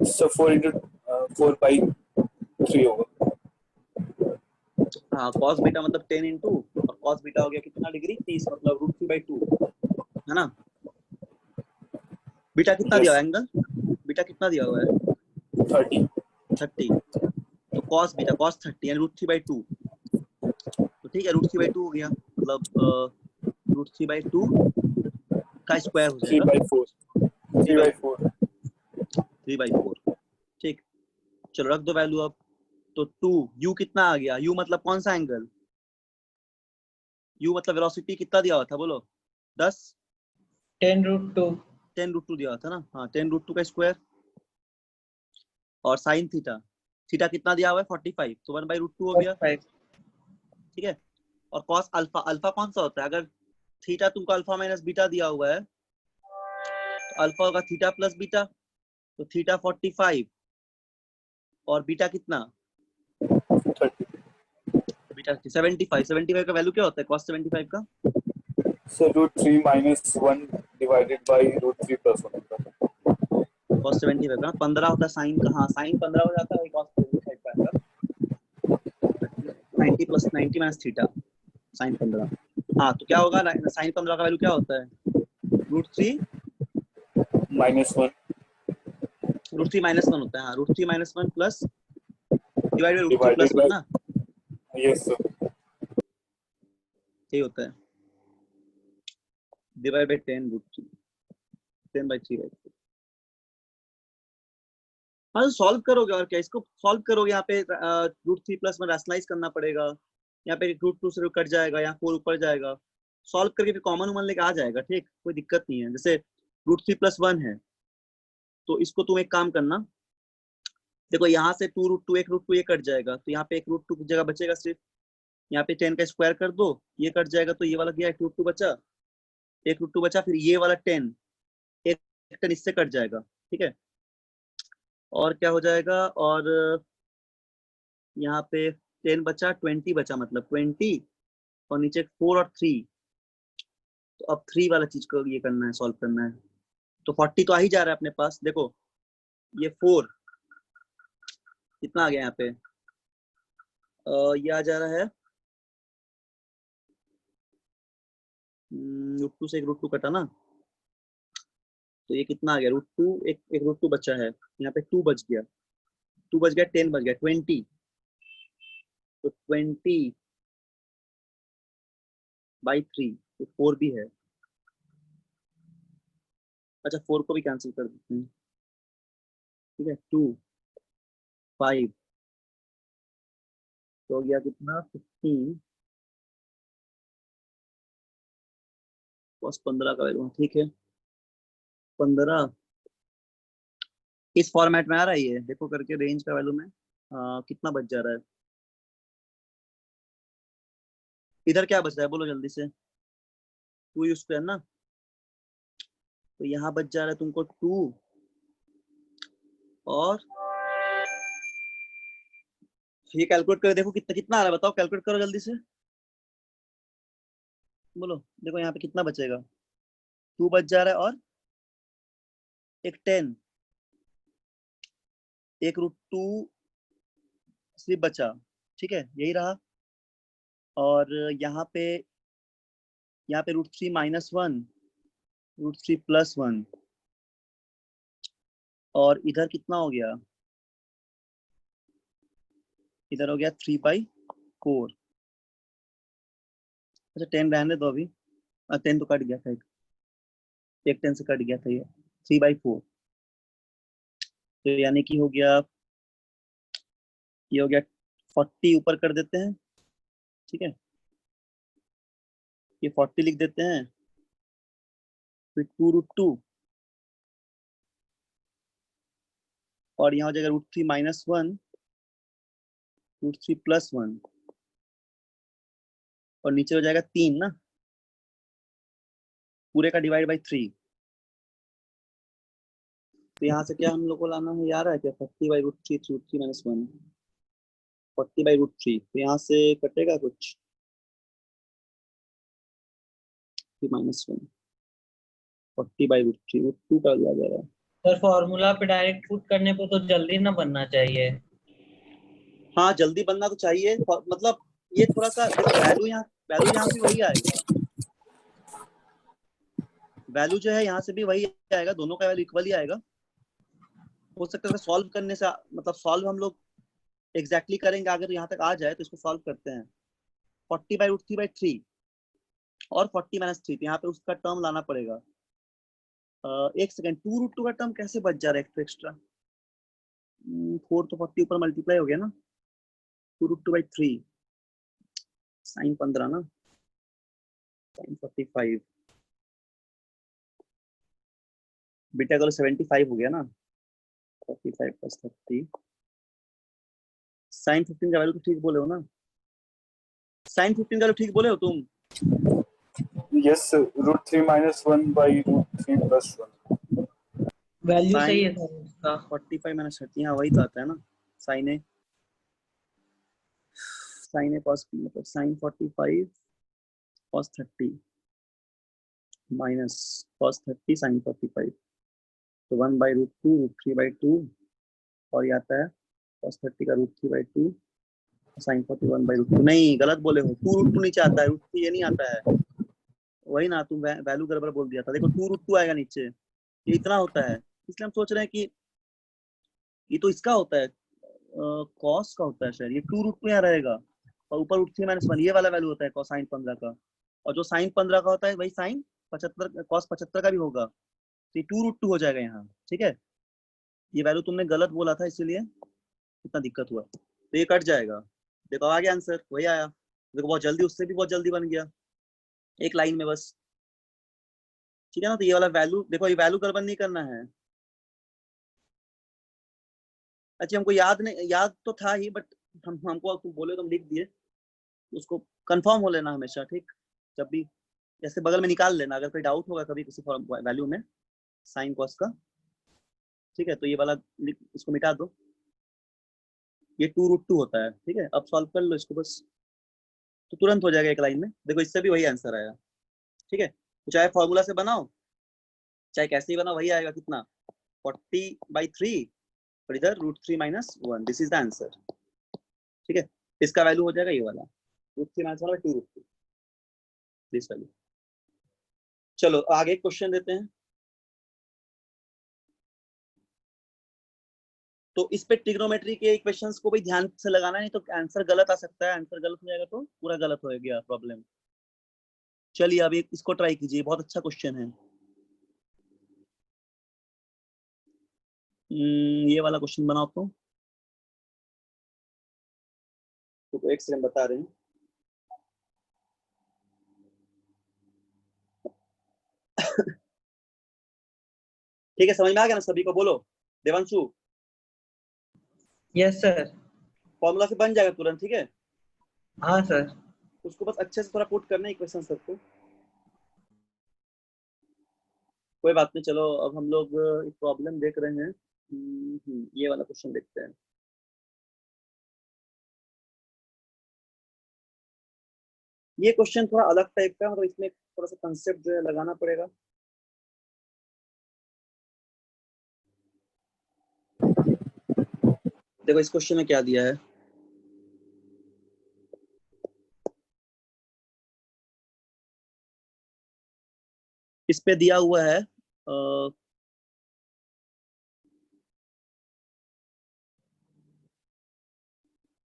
सर 4/3 होगा। हाँ cos बीटा मतलब 10 इंटू, और cos बीटा हो गया कितना डिग्री, 30, मतलब √3/2 है ना। बीटा कितना दिया हुआ यस है एंगल, बीटा कितना दिया हुआ है 30 30, तो cos बीटा cos 30 यानी √3/2। तो ठीक है, √3/2 हो गया, मतलब √3/2 का स्क्वायर हो जाएगा 3/4 3/4 3/4। ठीक, चलो रख दो वैल्यू अब। तो 2 u कितना आ गया, u मतलब कौन सा एंगल, u मतलब वेलोसिटी कितना दिया हुआ था, बोलो 10, 10√2। 10√2 दिया हुआ था ना, हाँ 10√2 का स्क्वायर। और साइन थीटा, थीटा कितना दिया हुआ है 45, तो 1/√2 हो गया। 45। ठीक है, और कॉस अल्फा, अल्फा कौन सा होता है, अगर थीटा तुमको अल्फा माइनस बीटा दिया हुआ है तो अल्फा होगा थीटा प्लस बीटा, तो थीटा 45 और बीटा कितना, 30 बीटा 75, 75 का वैल्यू क्या होता है कॉस 75 का, सर √3 - 1 डिवाइडेड बाई √3 + 1 होता है। कॉस 75 का 15 होता है, साइन का, हाँ साइन 15 हो जाता है, कॉस 75 का आएगा 90 + 90 माइनस थीटा साइन 15। हाँ तो क्या होगा, साइन 15 का वैल्यू क्या होता है, √3 -1 √3 - 1 होता है, हाँ √3 - 1 plus divide by √3 divided + 1 by ना, यस सर यही होता है, डिवाइड बाई 10√3 10/3। हाँ तो सॉल्व करोगे और क्या, इसको सॉल्व करोगे, यहाँ पे √3 + 1 रैशनलाइज करना पड़ेगा, यहाँ पे √2 से कट जाएगा, यहाँ 4 ऊपर जाएगा, सॉल्व करके फिर कॉमन उमन लेके आ जाएगा, ठीक कोई दिक्कत नहीं है। जैसे √3 + 1 है, तो इसको तुम एक काम करना, देखो यहाँ से 2√2 एक √2 ये कट जाएगा, तो यहाँ पे एक √2 की जगह बचेगा सिर्फ, यहाँ पे 10 का स्क्वायर कर दो, ये कट जाएगा, तो ये वाला गया, एक √2 बचा, एक √2 बचा, फिर ये वाला 10, एक 10 इससे कट जाएगा। ठीक है, और क्या हो जाएगा, और यहाँ पे 10 बचा, 20 बचा, मतलब 20, और नीचे 4 और 3, तो अब 3 वाला चीज को ये करना है, सॉल्व करना है। तो 40 तो आ ही जा रहा है अपने पास, देखो ये 4 कितना आ गया यहाँ पे, ये आ जा रहा है, √2 से एक √2 कटा ना, तो ये कितना आ गया, √2, एक √2 बचा है, यहाँ पे 2 बच गया, 2 बच गया, 10 बच गया, 20, तो 20/3, तो 4 भी है। अच्छा 4 को भी कैंसिल कर देते हैं, ठीक है। 2 5 तो हो गया कितना 15 cos 15 का वैल्यू, ठीक है। 15 इस फॉर्मेट में आ रहा है, ये देखो करके रेंज का वैल्यू में कितना बच जा रहा है। इधर क्या बच रहा है बोलो जल्दी से, 2u² ना, तो यहाँ बच जा रहा है तुमको 2 और ये कैलकुलेट कर देखो कितना कितना आ रहा है, बताओ कैलकुलेट करो जल्दी से, बोलो। देखो यहाँ पे कितना बचेगा, 2 बच जा रहा है और एक 10, एक √2 सिर्फ बचा, ठीक है यही रहा। और यहाँ पे √3 -1, √3 +1, और इधर कितना हो गया, इधर हो गया 3/4। अच्छा 10 रहने दो अभी, 10 तो कट गया था, एक 10 से कट गया था, ये 3/4, तो यानी कि हो गया, ये हो गया 40 ऊपर कर देते हैं, ठीक है। ये 40 लिख देते हैं, फिर 2√2 और यहाँ हो जाएगा √3 -1, √3 +1 और नीचे हो जाएगा 3 ना, पूरे का डिवाइड बाई 3। तो यहाँ से क्या हम लोग को लाना है, यार है क्या, 40/√3, √3 -1, 40/√3, तो यहाँ से कटेगा कुछ 3 -1, 40/√3, √2 का लिया जा रहा है। सर फॉर्मूला पे डायरेक्ट पुट करने पे तो जल्दी ना बनना चाहिए। हाँ जल्दी बनना तो चाहिए, मतलब ये थोड़ा सा देखो, वैल्यू यहाँ भी वही आएगा, वैल्यू जो है यहाँ से भी वही आएगा, दोनों का वैल्यू इक्वली आएगा। हो सकता है सॉल्व करने से, मतलब सॉल्व हम लोग एग्जैक्टली करेंगे, अगर यहाँ तक आ जाए तो इसको सॉल्व करते हैं। 40/√3/3 और 40 - 3, तो यहाँ पे उसका टर्म लाना पड़ेगा। एक सेकंड, 2√2 का टर्म कैसे बच जा रहा है एक्स्ट्रा, 4 तो 40 ऊपर मल्टीप्लाई हो गया ना, 2√2/3 sin 15 ना, sin 45, बीटा करो 75 हो गया ना, 45 + 30, sin 15 का वैल्यू तो ठीक बोले हो ना, sin 15 का वैल्यू ठीक बोले हो तुम। Yes, √3 - 1 by √3 + 1. वैल्यू सही sin है सर उसका। 45 - 30, हाँ वही तो आता है ना, sin A cos B, मतलब sin 45 cos 30 minus cos 30 sin 45, तो 1/√2 √3/2, और ये आता है cos 30 का √3/2 sin 40 1/√2, नहीं गलत बोले हो, 2√2 नीचे आता है, √3 ये नहीं आता है, वही ना तुम वैल्यू गड़बड़ बोल दिया था, देखो 2√2 आएगा नीचे, ये इतना होता है, इसलिए हम सोच रहे हैं कि ये तो इसका होता है, कॉस का होता है शायद, ये 2√2 यहाँ रहेगा, और ऊपर √3 - 1 ये वाला वैल्यू होता है cos sin 15 का, और जो sin 15 का होता है वही sin 75 cos 75 का भी होगा, तो ये 2√2 हो जाएगा यहाँ, ठीक है। ये वैल्यू तुमने गलत बोला था, इसीलिए इतना दिक्कत हुआ, तो ये कट जाएगा। देखो आ गया आंसर, वही आया, देखो बहुत जल्दी, उससे भी बहुत जल्दी बन गया, एक लाइन में बस, ठीक है ना। तो ये वाला वैल्यू देखो, ये वैल्यू गड़बड़ नहीं करना है। अच्छा हमको याद नहीं, याद तो था ही, बट हमको तुम बोले तो हम लिख दिए, उसको कंफर्म हो लेना हमेशा, ठीक। जब भी जैसे बगल में निकाल लेना, अगर कोई डाउट होगा कभी किसी वैल्यू में साइन कॉस का, ठीक है। तो ये वाला इसको मिटा दो, ये 2√2 होता है, ठीक है। अब सॉल्व कर लो इसको बस, तो तुरंत हो जाएगा एक लाइन में, देखो इससे भी वही आंसर आया, ठीक है। तो चाहे फॉर्मूला से बनाओ चाहे कैसे ही बनाओ, वही आएगा कितना, 40/3, और इधर √3 - 1, दिस इज द आंसर, ठीक है। इसका वैल्यू हो जाएगा ये वाला, √3 - 1 2√2, दिस वैल्यू। चलो आगे क्वेश्चन देते हैं। तो इस पे ट्रिग्नोमेट्री के इक्वेशंस को भी ध्यान से लगाना, नहीं तो आंसर गलत आ सकता है। आंसर गलत हो जाएगा तो पूरा गलत हो गया प्रॉब्लम। चलिए अब इसको ट्राई कीजिए, बहुत अच्छा क्वेश्चन है। ये वाला क्वेश्चन बनाओ तो एक सेकंड बता रहे हैं। ठीक है, समझ में आ गया ना सभी को? बोलो देवांशु। Yes sir. फॉर्मूला से बन जाएगा तुरंत, ठीक है। हाँ सर। उसको बस अच्छे से थोड़ा पुट करना है इक्वेशन सबको। कोई बात नहीं, चलो अब हम लोग एक प्रॉब्लम देख रहे हैं। ये वाला क्वेश्चन देखते हैं। ये क्वेश्चन थोड़ा अलग टाइप का, मतलब इसमें थोड़ा सा कंसेप्ट जो है लगाना पड़ेगा। देखो इस क्वेश्चन में क्या दिया है। इस पे दिया हुआ है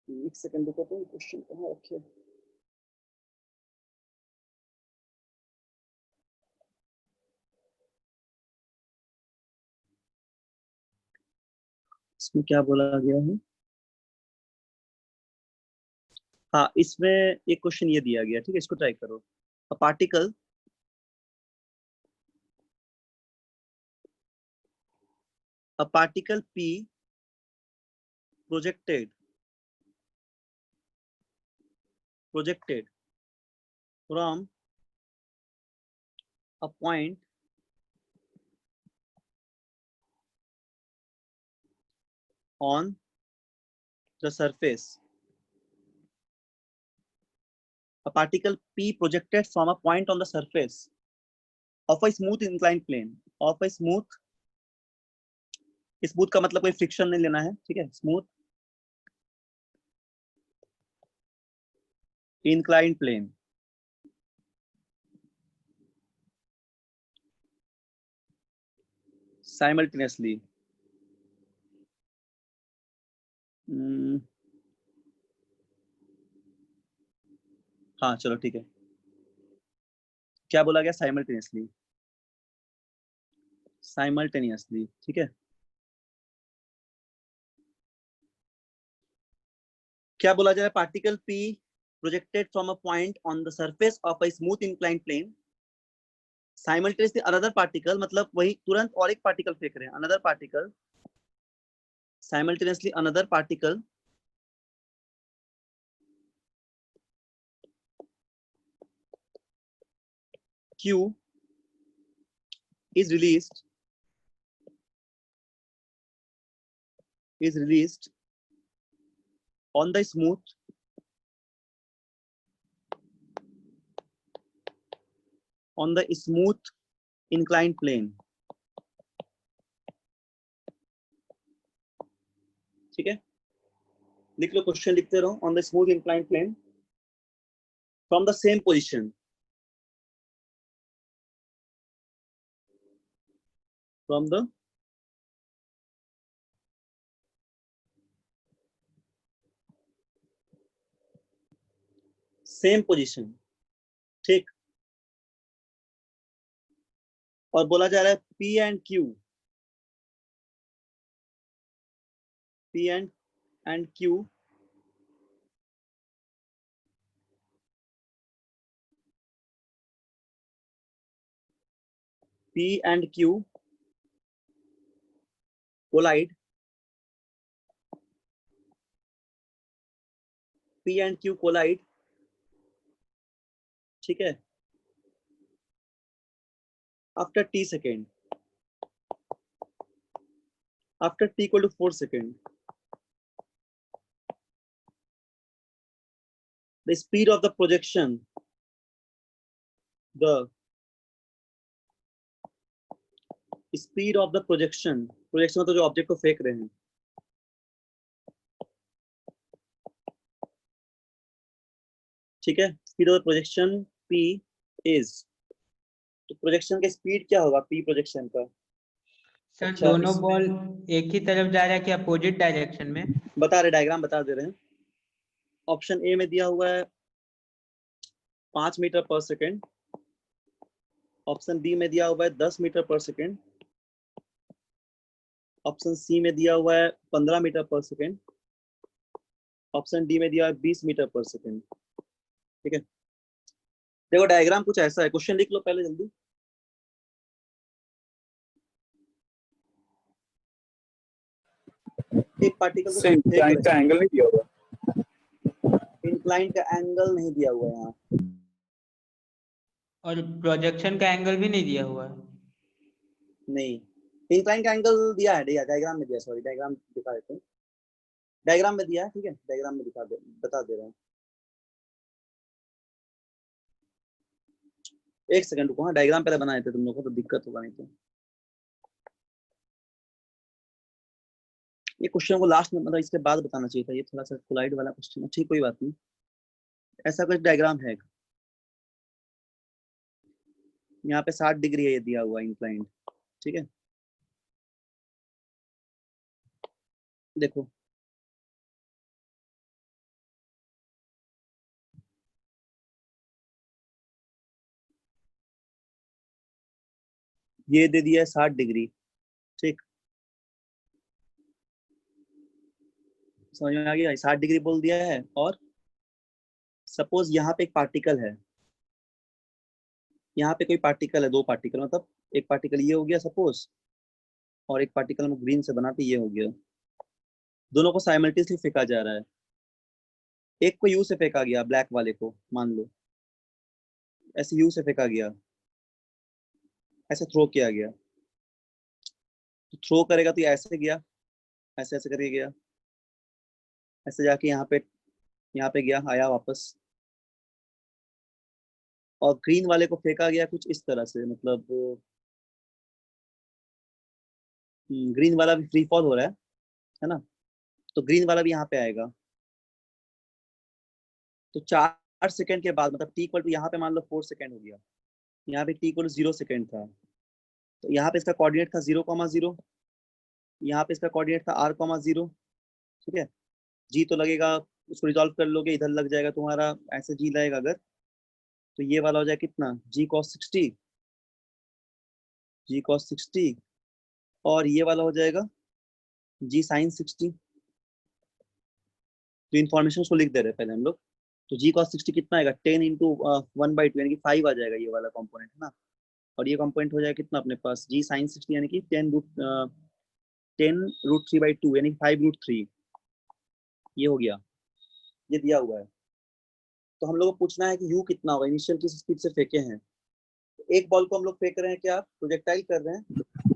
एक सेकंड रुको, तो क्वेश्चन कहाँ रखे। इसमें क्या बोला गया है? हाँ, इसमें एक क्वेश्चन ये दिया गया, ठीक है, इसको ट्राई करो। A particle P projected from a point on the surface. A particle P projected from a point on the surface of a smooth inclined plane. Of a smooth का मतलब कोई फ्रिक्शन नहीं लेना है, ठीक है। Smooth inclined plane. Simultaneously. हाँ चलो ठीक है। क्या बोला गया? साइमल्टेनियसली, ठीक है। क्या बोला जाए? Particle P projected from a point on the surface of a smooth inclined plane simultaneously another particle, मतलब वही तुरंत और एक पार्टिकल फेंक रहे हैं। another particle simultaneously another particle Q is released on the smooth inclined plane, ठीक है। लिख लो, क्वेश्चन लिखते रहो। On the smooth inclined plane from the same position, from the same position, ठीक। और बोला जा रहा है P and Q P and Q P and Q collide. P and Q collide, ठीक है। After t second, after t equal to 4 seconds, the speed of the projection, the speed of the projection मतलब जो object को फेंक रहे हैं, ठीक है। Speed of projection P is, तो प्रोजेक्शन का स्पीड क्या होगा? P प्रोजेक्शन का सर अच्छा, दोनों इसमें बॉल एक ही तरफ जा रहा है कि अपोजिट डायरेक्शन में? बता रहे, डायग्राम बता दे रहे हैं। ऑप्शन ए में दिया हुआ है 5 मीटर पर सेकेंड, ऑप्शन बी में दिया हुआ है 10 मीटर पर सेकेंड, ऑप्शन सी में दिया हुआ है 15 मीटर पर सेकेंड, ऑप्शन डी में दिया है 20 मीटर पर सेकेंड। ठीक है, देखो डायग्राम कुछ ऐसा है, क्वेश्चन लिख लो पहले जल्दी। एक पार्टिकल को से फेंक इंक्लाइन का रहे एंगल नहीं दिया हुआ। हैं, इंक्लाइन का एंगल नहीं दिया हुआ है यहाँ। और प्रोजेक्शन का एंगल भी नहीं दिया हुआ है? नहीं, इंक्लाइन का एंगल दिया है, डायग्राम में दिया, सॉरी डायग्राम दिखा देते हैं, डायग्राम में दिया है। ठीक है, डायग्राम में दिखा दे, बता दे रहे हैं। एक सेकंड रुको, हाँ डायग्राम पहले बनाए थे तुम लोगों को, तो दिक्कत होगा नहीं तो। ये क्वेश्चन को लास्ट में, मतलब इसके बाद बताना चाहिए था, ये थोड़ा सा कोलाइड वाला क्वेश्चन है। ठीक, कोई बात नहीं। ऐसा कुछ डायग्राम है, यहाँ पे 60 डिग्री है ये दिया हुआ इंक्लाइंड। ठीक है, देखो ये दे दिया है 60 डिग्री। ठीक, समझ में आ गया, 60 डिग्री बोल दिया है। और सपोज यहाँ पे एक पार्टिकल है, यहाँ पे कोई पार्टिकल है, दो पार्टिकल, मतलब एक पार्टिकल ये हो गया सपोज, और एक पार्टिकल हम ग्रीन से बनाते ये हो गया। दोनों को साइमल्टेनियसली फेंका जा रहा है। एक को यू से फेंका गया, ब्लैक वाले को मान लो, ऐसे यू से फेंका गया, ऐसे थ्रो किया गया। तो थ्रो करेगा तो ये ऐसे गया, ऐसे ऐसे करके गया, ऐसे जाके यहाँ पे गया, आया वापस। और ग्रीन वाले को फेंका गया कुछ इस तरह से, मतलब ग्रीन वाला भी फ्री फॉल हो रहा है ना, तो ग्रीन वाला भी यहाँ पे आएगा। तो 4 सेकंड के बाद, मतलब टी इक्वल टू यहाँ पे मान लो 4 सेकंड हो गया, यहाँ पे टी इक्वल टू 0 सेकंड था, तो यहाँ पे इसका कोऑर्डिनेट था 0,0, यहाँ पे इसका कोऑर्डिनेट था r,0। ठीक है, जी तो लगेगा, उसको रिजॉल्व कर लोगे, इधर लग जाएगा तुम्हारा, ऐसे जी लगेगा अगर, तो ये वाला हो जाएगा कितना, g cos 60, g cos 60, और ये वाला हो जाएगा g sin 60। तो इन्फॉर्मेशन को लिख दे रहे हैं पहले हम लोग। तो g cos 60 कितना आएगा, 10 × 1/2 यानी कि 5 आ जाएगा ये वाला कॉम्पोनेंट, है ना। और ये कॉम्पोनेंट हो जाएगा कितना अपने पास, g sin 60 यानी कि 10√3/2 यानी 5√3। ये हो गया, ये दिया हुआ है। तो हम लोग को पूछना है कि u कितना होगा, इनिशियल किस स्पीड से फेंके हैं। एक बॉल को हम लोग फेंक रहे हैं, क्या प्रोजेक्टाइल कर रहे हैं।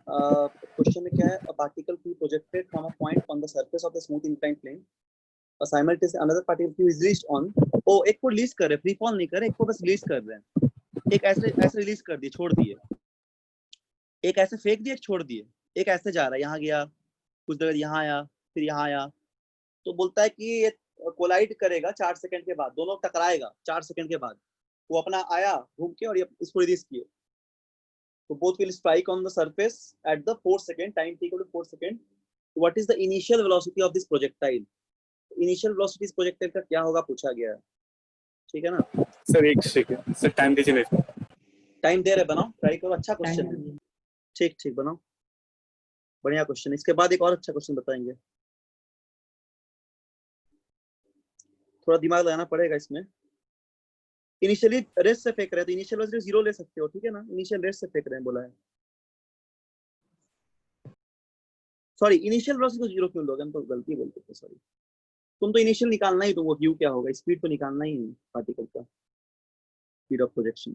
क्वेश्चन में क्या है, a particle be projected from a point on the surface of the smooth inclined plane, simultaneously another particle is released on. Oh, एक को रिलीज कर रहे, फ्री फॉल नहीं कर रहे, एक को बस रिलीज कर रहे हैं। एक ऐसे ऐसे रिलीज कर दिए, छोड़ दिए, एक ऐसे फेंक दिए, छोड़ दिए, एक ऐसे जा रहा है, यहाँ गया, कुछ देर यहाँ आया, फिर यहाँ आया। तो बोलता है कि ये कोलाइड करेगा 4 सेकंड के बाद, दोनों टकराएगा 4 सेकंड के बाद। वो अपना आया घूम के और ये इसको रिलीज किए, तो both will strike on the surface at the 4 second time t equal to 4 second. What is the initial velocity of this projectile? Initial velocity इस प्रोजेक्टाइल का क्या होगा पूछा गया है। ठीक है ना, सर एक सेकंड, सर टाइम दीजिए मेरे को। टाइम दे रहे, बनाओ, ट्राई करो, अच्छा क्वेश्चन है। ठीक ठीक, बनाओ, बढ़िया क्वेश्चन। इसके बाद एक और अच्छा क्वेश्चन बताएंगे, थोड़ा दिमाग लगाना पड़ेगा इसमें। इनिशियली रेस से फेंक रहे हैं तो इनिशियल वेलोसिटी 0 ले सकते हो, ठीक है ना, इनिशियल रेस से फेंक रहे हैं बोला है। सॉरी, इनिशियल वेलोसिटी को 0 क्यों लोगे, हम तो गलती बोलते थे, सॉरी। तुम तो इनिशियल निकालना ही, तो वो व्यू क्या होगा, स्पीड तो निकालना ही है पार्टिकल का, speed of projection,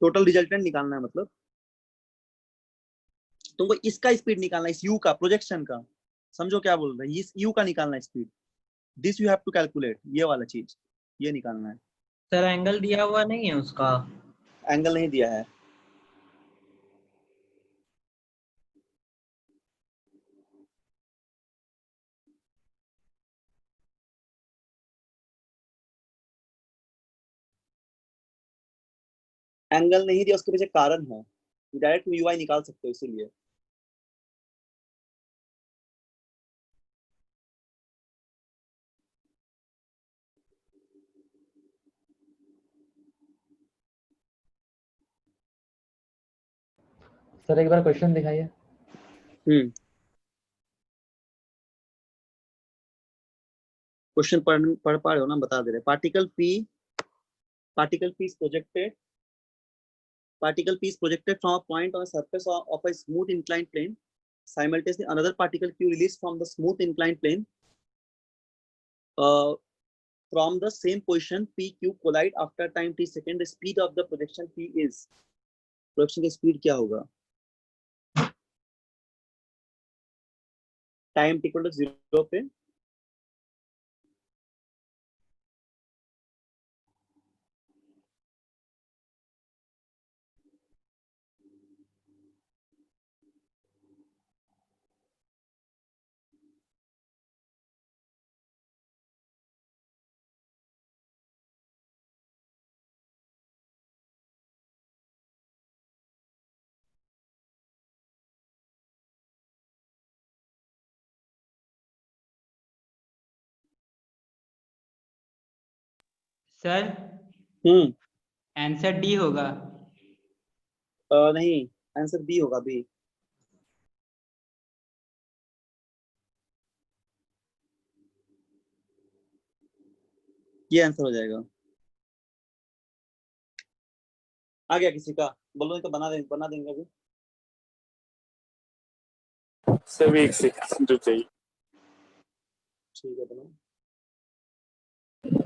total resultant निकालना है, मतलब तुमको इसका स्पीड निकालना है, इस यू का, प्रोजेक्शन का। समझो क्या बोल रहे हैं, इस यू का निकालना है speed, this you have to calculate, ये वाला चीज, ये निकालना है। सर एंगल दिया हुआ नहीं है उसका? एंगल नहीं दिया है, एंगल नहीं दिया, उसके पीछे कारण है, डायरेक्ट यूआई निकाल सकते हो इसीलिए। सर एक बार क्वेश्चन दिखाइए। क्वेश्चन पढ़ पा रहे हो ना, बता दे रहे। particle p is projected from a point on a surface of a smooth inclined plane. Simultaneously, another particle q released from the smooth inclined plane from the same position p q collide after time t second. The speed of the projection p is, projection की speed क्या होगा? Time equal to 0 पे sir answer D होगा। नहीं, answer B होगा, B. ये answer हो जाएगा। आ गया किसी का? बोलो नहीं तो बना देंगे अभी। सर एक सेकंड जो चाहिए। ठीक है, बनाओ।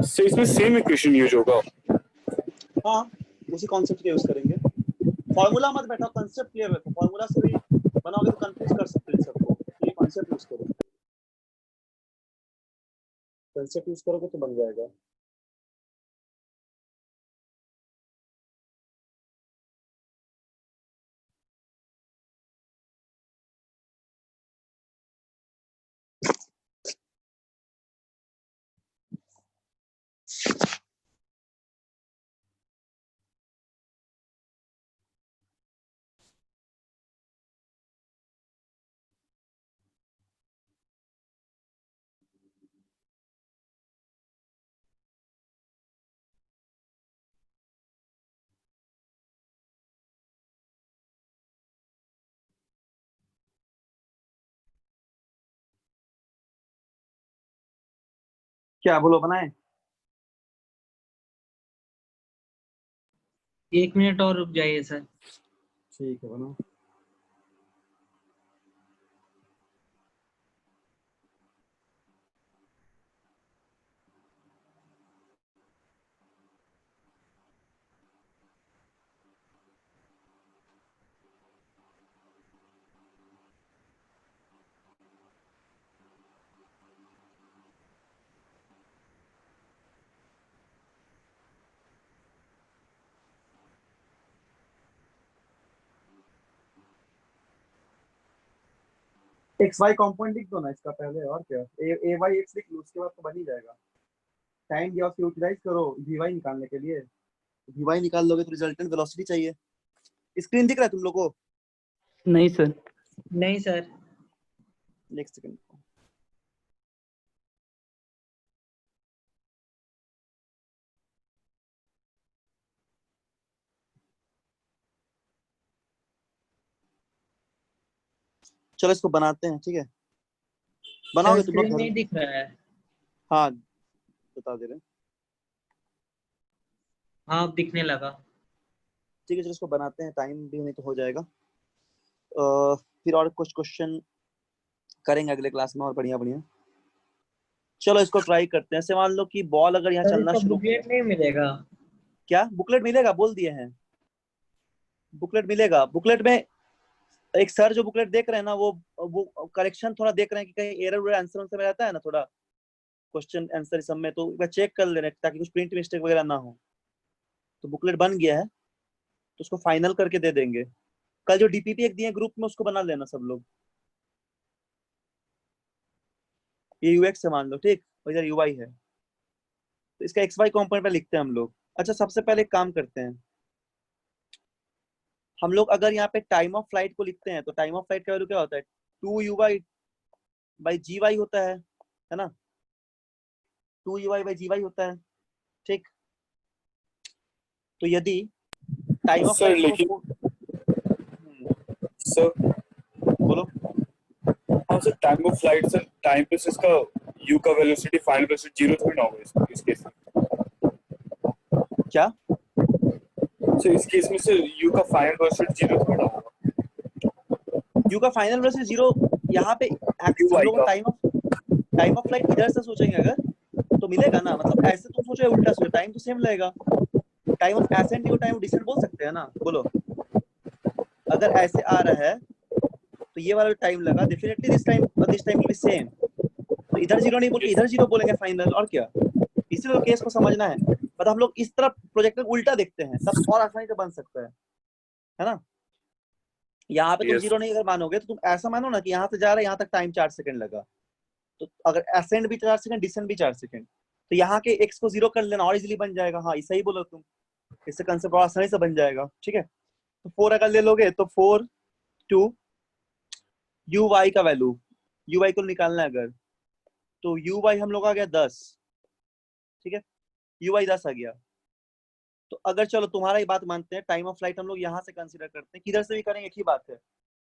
सर इसमें सेम इक्वेशन यूज होगा? हाँ, उसी कॉन्सेप्ट का यूज करेंगे। फॉर्मूला मत बैठाओ, कंसेप्ट क्लियर रखो। फॉर्मूला से भी बनाओगे तो कंफ्यूज कर सकते हो इन सबको। ये कॉन्सेप्ट यूज करो, कंसेप्ट यूज करोगे तो बन जाएगा। क्या बोलो, बनाए? 1 मिनट और रुक जाइए सर। ठीक है, बनाओ। एक्स वाई कॉम्पोनेंट लिख दो ना इसका पहले, और क्या। ए वाई एक्स लिख लो, उसके बाद तो बन ही जाएगा। टाइम दिया, उसको यूटिलाइज करो वी वाई निकालने के लिए। वी वाई निकाल लोगे तो रिजल्टेंट वेलोसिटी चाहिए। स्क्रीन दिख रहा है तुम लोग को? नहीं सर। नहीं सर। Next second. चलो इसको बनाते हैं, ठीक है? सर बनाओगे तुम लोग स्क्रीन घर नहीं में? दिख रहा है। हाँ, बता दे रहे हैं। हाँ अब दिखने लगा। ठीक है, चलो इसको बनाते हैं, टाइम भी नहीं तो हो जाएगा। फिर और कुछ क्वेश्चन करेंगे अगले क्लास में, और बढ़िया बढ़िया। चलो इसको ट्राई करते हैं। ऐसे मान लो कि बॉल अगर यहाँ सर चलना इसका शुरू किया। बुकलेट नहीं मिलेगा? क्या बुकलेट मिलेगा? बोल दिए हैं, बुकलेट मिलेगा। बुकलेट में एक सर जो बुकलेट देख रहे हैं ना, वो करेक्शन थोड़ा देख रहे हैं कि कहीं एरर आंसर में रहता है ना थोड़ा, क्वेश्चन आंसर सब में, तो चेक कर ले रहे हैं ताकि कुछ प्रिंट मिस्टेक वगैरह ना हो। तो बुकलेट बन गया है, तो उसको फाइनल करके दे देंगे। कल जो डीपीपी एक दिए ग्रुप में, उसको बना लेना सब लोग। ये यूएक्स से मान लो, ठीक, और इधर यूआई है। तो इसका एक्स वाई कॉम्पोनेंट पे लिखते हैं हम लोग। अच्छा, सबसे पहले एक काम करते हैं, हम लोग अगर यहाँ पे टाइम ऑफ फ्लाइट को लिखते हैं तो टाइम ऑफ फ्लाइट का वैल्यू क्या होता है, 2uy/gy होता है ना, 2uy/gy होता है, ठीक। तो यदि टाइम ऑफ सर फ्लाइट लेकिन सर बोलो। हाँ sir, time of flight sir, time पे से इसका u का वेलोसिटी फाइनल वेलोसिटी 0 थोड़ी ना होगा इस केस में। क्या सर इस केस में सर u का फाइनल वेलोसिटी 0 थोड़ी ना होगा, u का फाइनल वेलोसिटी 0 यहाँ पे हम uy लोग का। टाइम ऑफ फ्लाइट इधर से सोचेंगे अगर तो मिलेगा ना, मतलब ऐसे तुम सोचो या उल्टा सोचो, टाइम तो सेम लगेगा। टाइम ऑफ एसेंट को टाइम ऑफ डिसेंट बोल सकते हैं ना, बोलो। अगर ऐसे आ रहा है तो ये वाला टाइम लगा, definitely this time will be same. तो इधर 0 नहीं बोल के इधर 0 बोलेंगे फाइनल, और क्या। इसीलिए तो केस को समझना है, मतलब हम लोग इस तरफ प्रोजेक्टर उल्टा देखते हैं तब और आसानी से बन सकता है ना। यहाँ पे तुम Yes. 0 नहीं अगर मानोगे तो तुम ऐसा मानो ना कि यहाँ से जा रहा है यहाँ तक टाइम 4 सेकंड लगा, तो अगर असेंड भी 4 सेकंड डिसेंड भी 4 सेकंड, तो यहाँ के x को 0 कर लेना और इजीली बन जाएगा। हाँ सही बोलो तुम, इससे कंसेप्ट बड़ा आसानी से बन जाएगा, ठीक है। तो 4 अगर ले लोगे तो 4 2 uy का वैल्यू, uy को निकालना है अगर, तो uy हम लोग आ गया 10, ठीक है, uy 10 आ गया। तो अगर चलो तुम्हारा ही बात मानते हैं, टाइम ऑफ फ्लाइट हम लोग यहाँ से कंसीडर करते हैं, किधर से भी करेंगे एक ही बात है।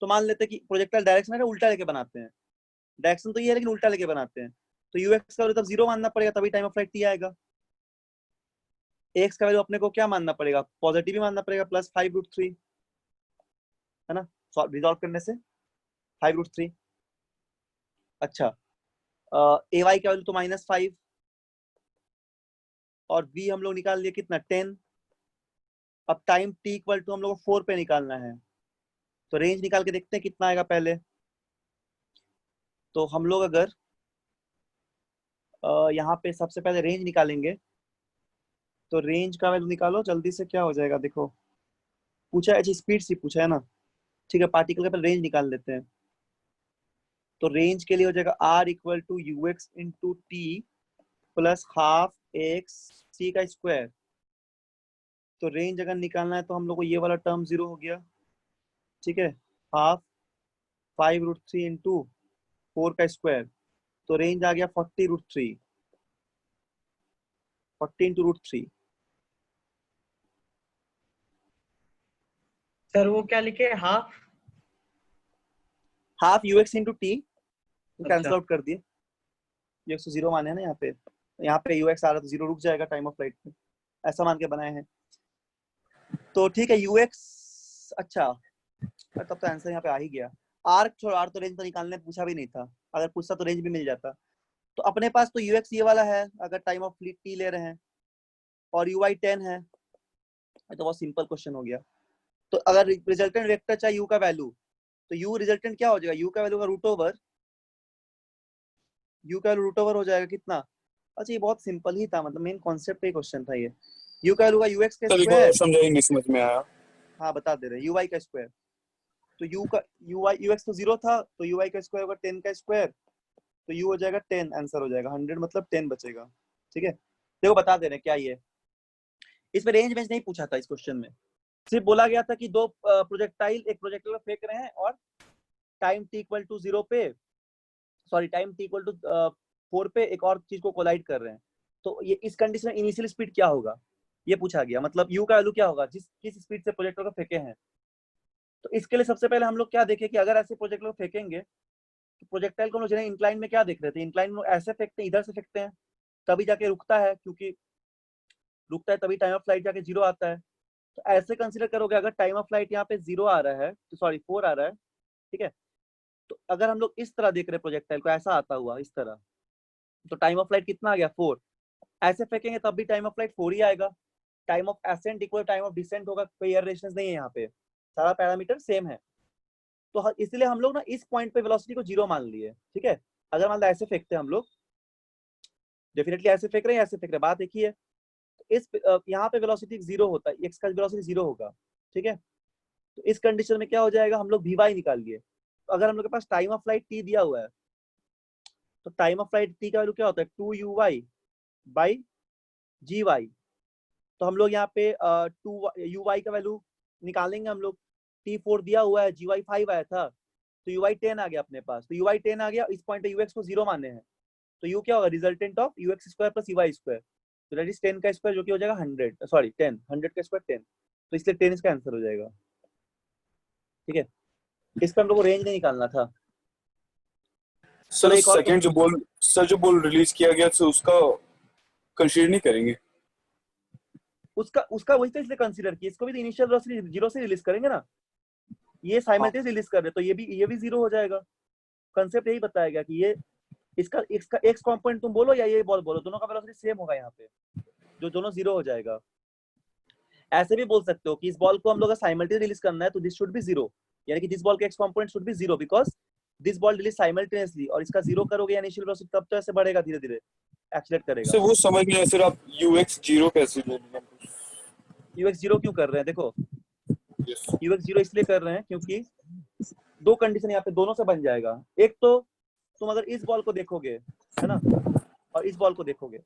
तो मान लेते हैं कि प्रोजेक्टाइल डायरेक्शन है उल्टा लेके बनाते हैं, डायरेक्शन तो ये है लेकिन उल्टा लेके बनाते हैं, तो ux का वैल्यू तब 0 मानना पड़ेगा, तभी टाइम ऑफ फ्लाइट t आएगा। x का वैल्यू अपने को क्या मानना पड़ेगा, पॉजिटिव ही मानना पड़ेगा, +5√3, है ना, रिजॉल्व करने से 5√3। अच्छा ay का वैल्यू तो -5 और v हम लोग निकाल लिए कितना 10। अब टाइम t इक्वल टू हम लोग को 4 पे निकालना है, तो रेंज निकाल के देखते हैं कितना आएगा पहले। तो हम लोग अगर यहाँ पे सबसे पहले रेंज निकालेंगे, तो रेंज का वैल्यू निकालो जल्दी से, क्या हो जाएगा देखो, पूछा है स्पीड से पूछा है ना, ठीक है, पार्टिकल का पहले रेंज निकाल लेते हैं। तो रेंज के लिए हो जाएगा r equal to ux into t plus half x c का स्क्वायर। तो रेंज अगर निकालना है तो हम लोग को ये वाला टर्म 0 हो गया, ठीक है, हाफ 5√3 इंटू 4 का स्क्वायर, तो रेंज आ गया 40√3, 40 इंटू √3। सर वो क्या लिखे, half ux into T cancel अच्छा। आउट कर दिए, ux 0 माने हैं ना यहाँ पे ux आ रहा तो 0 रुक जाएगा टाइम ऑफ फ्लाइट पे, ऐसा मान के बनाए हैं। तो ठीक है ux, अच्छा तब तो आंसर यहाँ पे आ ही गया। r छोड़, r तो रेंज तो निकालने पूछा भी नहीं था, अगर पूछता तो रेंज भी मिल जाता। तो अपने पास तो ux ये वाला है अगर टाइम ऑफ फ्लाइट t ले रहे हैं, और uy 10 है, तो बहुत सिंपल क्वेश्चन हो गया। तो अगर रिजल्टेंट वेक्टर चाहिए u का वैल्यू, तो u रिजल्टेंट क्या हो जाएगा, u का वैल्यू का रूट ओवर, u का वैल्यू रूट ओवर हो जाएगा कितना। अच्छा ये बहुत सिंपल ही था, मतलब मेन कॉन्सेप्ट ही क्वेश्चन था ये। u का वैल्यू का ux का सर एक बार स्क्वायर, समझाइए, नहीं समझ में आया। हाँ बता दे रहे, uy का स्क्वायर, तो u का ux तो 0 था, तो uy का स्क्वायर होगा 10 का स्क्वायर, तो u हो जाएगा 10, आंसर हो जाएगा 100, मतलब 10 बचेगा, ठीक है। देखो बता दे रहे क्या ये, इसमें रेंज नहीं पूछा था इस क्वेश्चन में, सिर्फ बोला गया था कि दो प्रोजेक्टाइल एक प्रोजेक्टाइल फेंक रहे हैं और टाइम t इक्वल टू 0 पे, sorry time t equal to 4 पे एक और चीज को कोलाइड कर रहे हैं, तो ये इस कंडीशन में इनिशियल स्पीड क्या होगा ये पूछा गया, मतलब u का वैल्यू क्या होगा किस स्पीड से प्रोजेक्टर को फेंके हैं। तो इसके लिए सबसे पहले हम लोग क्या देखें कि अगर ऐसे प्रोजेक्टर को फेंकेंगे तो प्रोजेक्टाइल को हम लोग इंक्लाइन में क्या देख रहे थे, इंक्लाइन में ऐसे फेंकते हैं, इधर से फेंकते हैं तभी जाके रुकता है, क्योंकि रुकता है तभी टाइम ऑफ फ्लाइट जाके 0 आता है। तो ऐसे कंसीडर करोगे अगर टाइम ऑफ फ्लाइट यहाँ पे 0 आ रहा है, तो सॉरी 4 आ रहा है, ठीक है, तो अगर हम लोग इस तरह देख रहे हैं प्रोजेक्टाइल को ऐसा आता हुआ इस तरह, तो टाइम ऑफ फ्लाइट कितना आ गया 4, ऐसे फेंकेंगे तब भी टाइम ऑफ फ्लाइट 4 ही आएगा। Time of ascent equal time of descent होगा, कोई एयर रेजिस्टेंस नहीं है यहाँ पे, सारा पैरामीटर सेम है। तो इसलिए हम लोग ना इस पॉइंट पे वेलोसिटी को 0 मान लिए, ठीक है। अगर मान लो ऐसे फेंकते हैं हम लोग, डेफिनेटली ऐसे फेंक रहे हैं ऐसे फेंक रहे हैं, बात एक ही है। तो इस यहाँ पे वेलोसिटी 0 होता है, एक्स का वेलोसिटी 0 होगा, ठीक है। तो इस कंडीशन में क्या हो जाएगा, हम लोग vy निकाल लिए। तो अगर हम लोग के पास टाइम ऑफ फ्लाइट t दिया हुआ है, तो टाइम ऑफ फ्लाइट t का वैल्यू क्या होता है 2uy/gy। तो हम लोग यहाँ पे 2uy का वैल्यू निकालेंगे हम लोग, T4 दिया हुआ है, GY 5 आया था, तो UI 10 आ गया अपने पास। तो UI 10 आ गया, इस पॉइंट पे UX को 0 माने हैं, तो U क्या होगा, resultant of UX square plus UI square, तो दैट इज 10 का स्क्वायर जो कि हो जाएगा 100, सॉरी 10, 100 का स्क्वायर 10, तो इसलिए 10 इसका आंसर हो जाएगा। ठीक है, इस पर हम लोग को रेंज नहीं निकालना था। सर चलो एक और सेकंड जो बोल रिलीज किया गया तो उसका कंसीडर नहीं करेंगे? उसका उसका वही तो इसलिए कंसीडर किया, इसको भी तो इनिशियल वेलोसिटी 0 से रिलीज करेंगे ना, ये साइमल्टेनियस रिलीज कर रहे हैं, तो ये भी 0 हो जाएगा। कंसेप्ट यही बताया गया कि ये इसका एक्स कंपोनेंट तुम बोलो या ये बॉल बोलो, दोनों का वेलोसिटी सेम होगा यहाँ पे, जो दोनों 0 हो जाएगा। ऐसे भी बोल सकते हो कि इस बॉल को हम लोग साइमल्टेनियस रिलीज करना है तो दिस शुड बी 0, यानी कि दिस बॉल का x component should be 0 because this ball release simultaneously, और इसका 0 करोगे इनिशियल वेलोसिटी तब तो ऐसे बढ़ेगा, धीरे धीरे एक्सीलरेट करेगा। सर वो समझ नहीं आया सर, आप UX 0 कैसे ले लिया? UX 0 क्यों कर रहे हैं, देखो Yes. UX 0 इसलिए कर रहे हैं क्योंकि दो कंडीशन यहाँ पे दोनों से बन जाएगा। एक तो तुम अगर इस बॉल को देखोगे, है ना, और इस बॉल को देखोगे,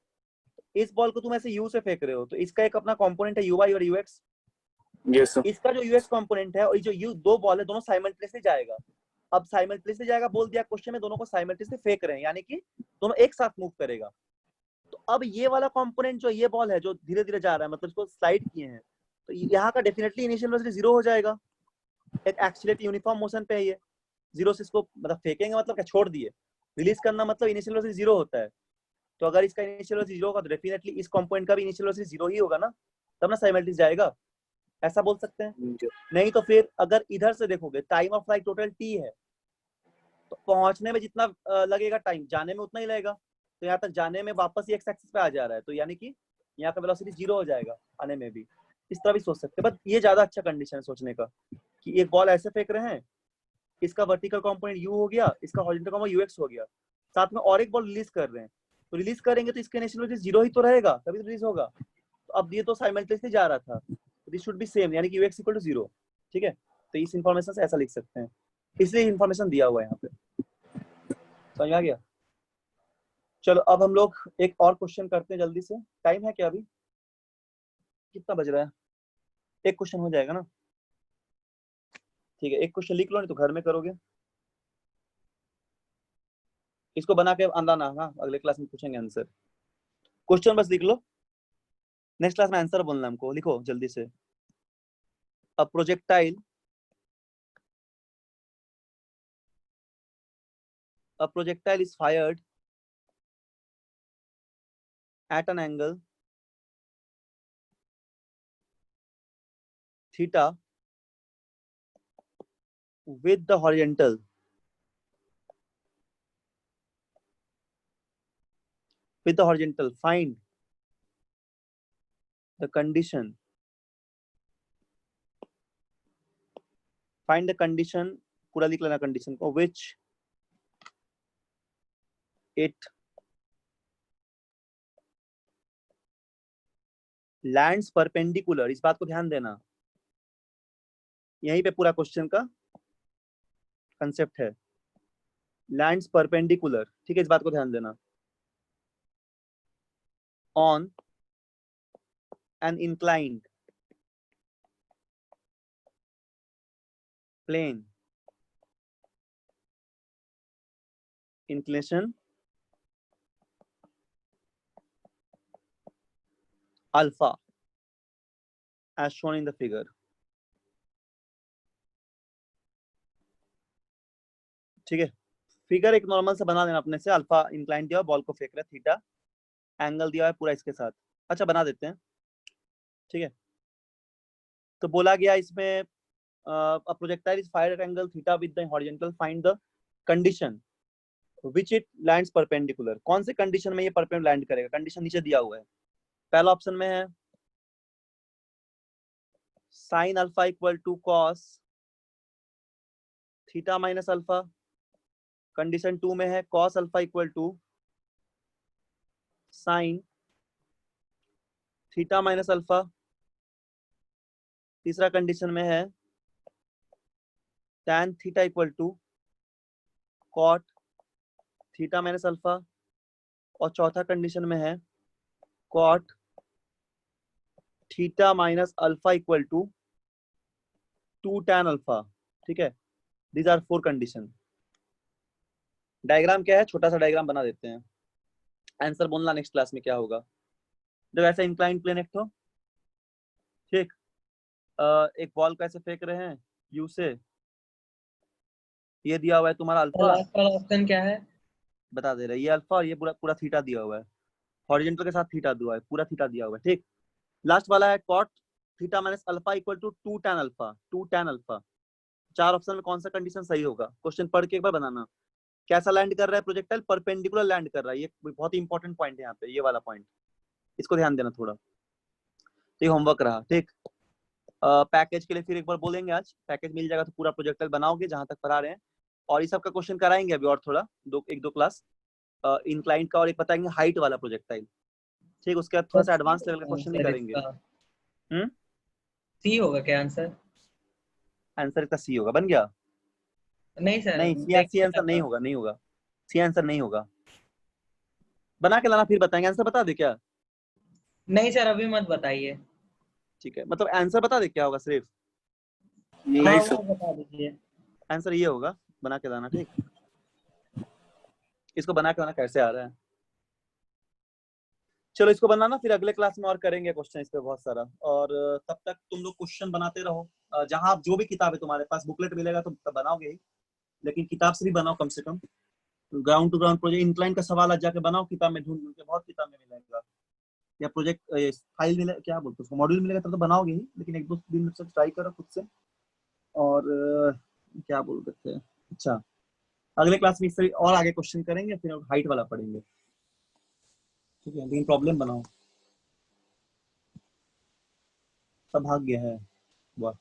इस बॉल को तुम ऐसे U से फेंक रहे हो, तो इसका एक अपना कंपोनेंट है UI और UX, Yes, sir. इसका जो UX कंपोनेंट है और जो U दो बॉल है दोनों साइमल्टेनियसली जाएगा। अब साइमल्टेनियसली जाएगा बोल दिया क्वेश्चन में, दोनों को साइमल्टेनियसली फेंक रहे हैं, यानी कि दोनों एक साथ मूव करेगा। तो अब ये वाला कंपोनेंट जो ये बॉल है जो धीरे धीरे जा रहा है, मतलब इसको स्लाइड किए हैं, तो यहाँ का डेफिनेटली इनिशियल वेलोसिटी 0 हो जाएगा। एक एक्सीलरेट यूनिफॉर्म मोशन पे है ये, 0 से इसको मतलब फेंकेंगे मतलब क्या, छोड़ दिए, रिलीज करना मतलब इनिशियल वेलोसिटी 0 होता है। तो अगर इसका इनिशियल वेलोसिटी 0 होगा तो डेफिनेटली इस कंपोनेंट का भी इनिशियल वेलोसिटी 0 ही होगा ना, तब ना साइमल्टेनियस जाएगा, ऐसा बोल सकते हैं। नहीं तो फिर अगर इधर से देखोगे, time of flight total t है, तो पहुंचने में जितना लगेगा टाइम, जाने में उतना ही लगेगा, तो यहाँ तक जाने में वापस ही एक्स एक्सिस पे आ जा रहा है, तो यानी कि यहाँ का वेलोसिटी 0 हो जाएगा आने में भी। इस तरह भी सोच सकते हैं, बट ये ज्यादा अच्छा कंडीशन है सोचने का कि एक बॉल ऐसे फेंक रहे हैं, इसका वर्टिकल कंपोनेंट u हो गया, इसका हॉरिजॉन्टल कंपोनेंट ux हो गया, साथ में और एक बॉल रिलीज कर रहे हैं, तो रिलीज करेंगे तो इसका इनिशियल वेलोसिटी 0 ही तो रहेगा, तभी तो रिलीज होगा। तो अब ये तो साइमल्टेनियसली जा रहा था, तो दिस शुड बी सेम, यानी कि ux इक्वल टू 0। ठीक है, तो इस इंफॉर्मेशन से ऐसा लिख सकते हैं, इसलिए इंफॉर्मेशन दिया हुआ है यहाँ पे, समझ आ गया। चलो अब हम लोग एक और क्वेश्चन करते हैं जल्दी से, टाइम है क्या अभी, कितना बज रहा है, एक क्वेश्चन हो जाएगा ना, ठीक है, एक क्वेश्चन लिख लो, नहीं तो घर में करोगे, इसको बना के आंदाना, हाँ अगले क्लास में पूछेंगे आंसर, क्वेश्चन बस लिख लो, नेक्स्ट क्लास में आंसर बोलना हमको, लिखो जल्दी से। अ projectile is fired at an angle theta with the horizontal find the condition पूरा लिख लेना कंडीशन को, which it lands perpendicular, इस बात को ध्यान देना, यहीं पे पूरा क्वेश्चन का कंसेप्ट है, lands perpendicular, ठीक है, इस बात को ध्यान देना, on an inclined plane, inclination alpha as shown in the figure। ठीक है, फिगर एक नॉर्मल से बना देना अपने से, अल्फा इंक्लाइन दिया, बॉल को फेंक रहे, थीटा एंगल दिया है पूरा इसके साथ, अच्छा बना देते हैं। ठीक है, तो बोला गया इसमें a projectile is fired at angle theta with the horizontal, find the condition which it lands perpendicular, कौन से कंडीशन में ये परपेंडिकुलर लैंड करेगा, कंडीशन नीचे दिया हुआ है। पहला ऑप्शन में है sin alpha equal to cos theta minus alpha, condition 2 में है cos alpha equal to sin theta minus alpha, तीसरा कंडीशन में है tan theta equal to cot theta minus alpha, और चौथा कंडीशन में है cot theta minus alpha equal to 2 tan alpha, ठीक है। These are 4 condition. डायग्राम क्या है, छोटा सा डायग्राम बना देते हैं, आंसर बोलना नेक्स्ट क्लास में क्या होगा। जब ऐसा इंक्लाइन प्लेन एक तो ठीक, एक बॉल को ऐसे फेंक रहे हैं यू से, ये दिया हुआ है तुम्हारा अल्फा, लास्ट वाला ऑप्शन क्या है? बता दे रहा है, ये अल्फा और ये पूरा पूरा थीटा दिया हुआ है, हॉरिजॉन्टल के साथ थीटा दिया हुआ है, पूरा थीटा दिया हुआ है, ठीक। लास्ट वाला है cot theta minus alpha equal to 2 tan alpha, 2 tan alpha. 4 option में कौन सा कंडीशन सही होगा, क्वेश्चन पढ़ के एक बार बनाना। कैसा लैंड कर रहा है प्रोजेक्टाइल, परपेंडिकुलर लैंड कर रहा है, ये बहुत ही इंपॉर्टेंट पॉइंट है यहाँ पे, ये वाला पॉइंट, इसको ध्यान देना थोड़ा। तो ये होमवर्क रहा, ठीक। पैकेज के लिए फिर एक बार बोलेंगे, आज पैकेज मिल जाएगा तो पूरा प्रोजेक्टाइल बनाओगे जहां तक पढ़ा रहे हैं, और इस सब का क्वेश्चन कराएंगे अभी और थोड़ा, एक दो क्लास इंक्लाइंड का, और एक बताएंगे हाइट वाला प्रोजेक्टाइल, ठीक। उसके बाद थोड़ा सा एडवांस लेवल का क्वेश्चन भी करेंगे। सी होगा क्या आंसर? आंसर इसका सी होगा, बन गया? नहीं सर, नहीं, सी आंसर नहीं होगा, नहीं होगा, सी आंसर नहीं होगा, बना के लाना फिर बताएंगे। आंसर बता दे क्या? नहीं सर, अभी मत बताइए। ठीक है, मतलब आंसर बता दे क्या होगा सिर्फ, नहीं हाँ, सर। वो बता दीजिए। आंसर ये होगा, बना के लाना, ठीक। इसको बना के लाना कैसे आ रहा है, चलो इसको बनाना, फिर अगले क्लास में और करेंगे क्वेश्चन इस पे बहुत सारा। और तब तक तुम लोग क्वेश्चन बनाते रहो, जहां जो भी किताब है तुम्हारे पास, बुकलेट मिलेगा तो बनाओगे ही, लेकिन किताब से भी बनाओ कम से कम। Ground to ground project incline का सवाल आज जाके बनाओ किताब में, ढूंढ के, बहुत किताब में मिलेगा, या प्रोजेक्ट फाइल मिले, क्या बोलते हैं उसको, मॉड्यूल मिलेगा तब तो बनाओगे ही, लेकिन एक दो दिन से ट्राई करो खुद से। और क्या बोल सकते हैं, अच्छा अगले क्लास में इससे और आगे क्वेश्चन करेंगे, फिर हाइट वाला पढ़ेंगे, ठीक है। लेकिन प्रॉब्लम बनाओ, सब भाग गया है, वाह।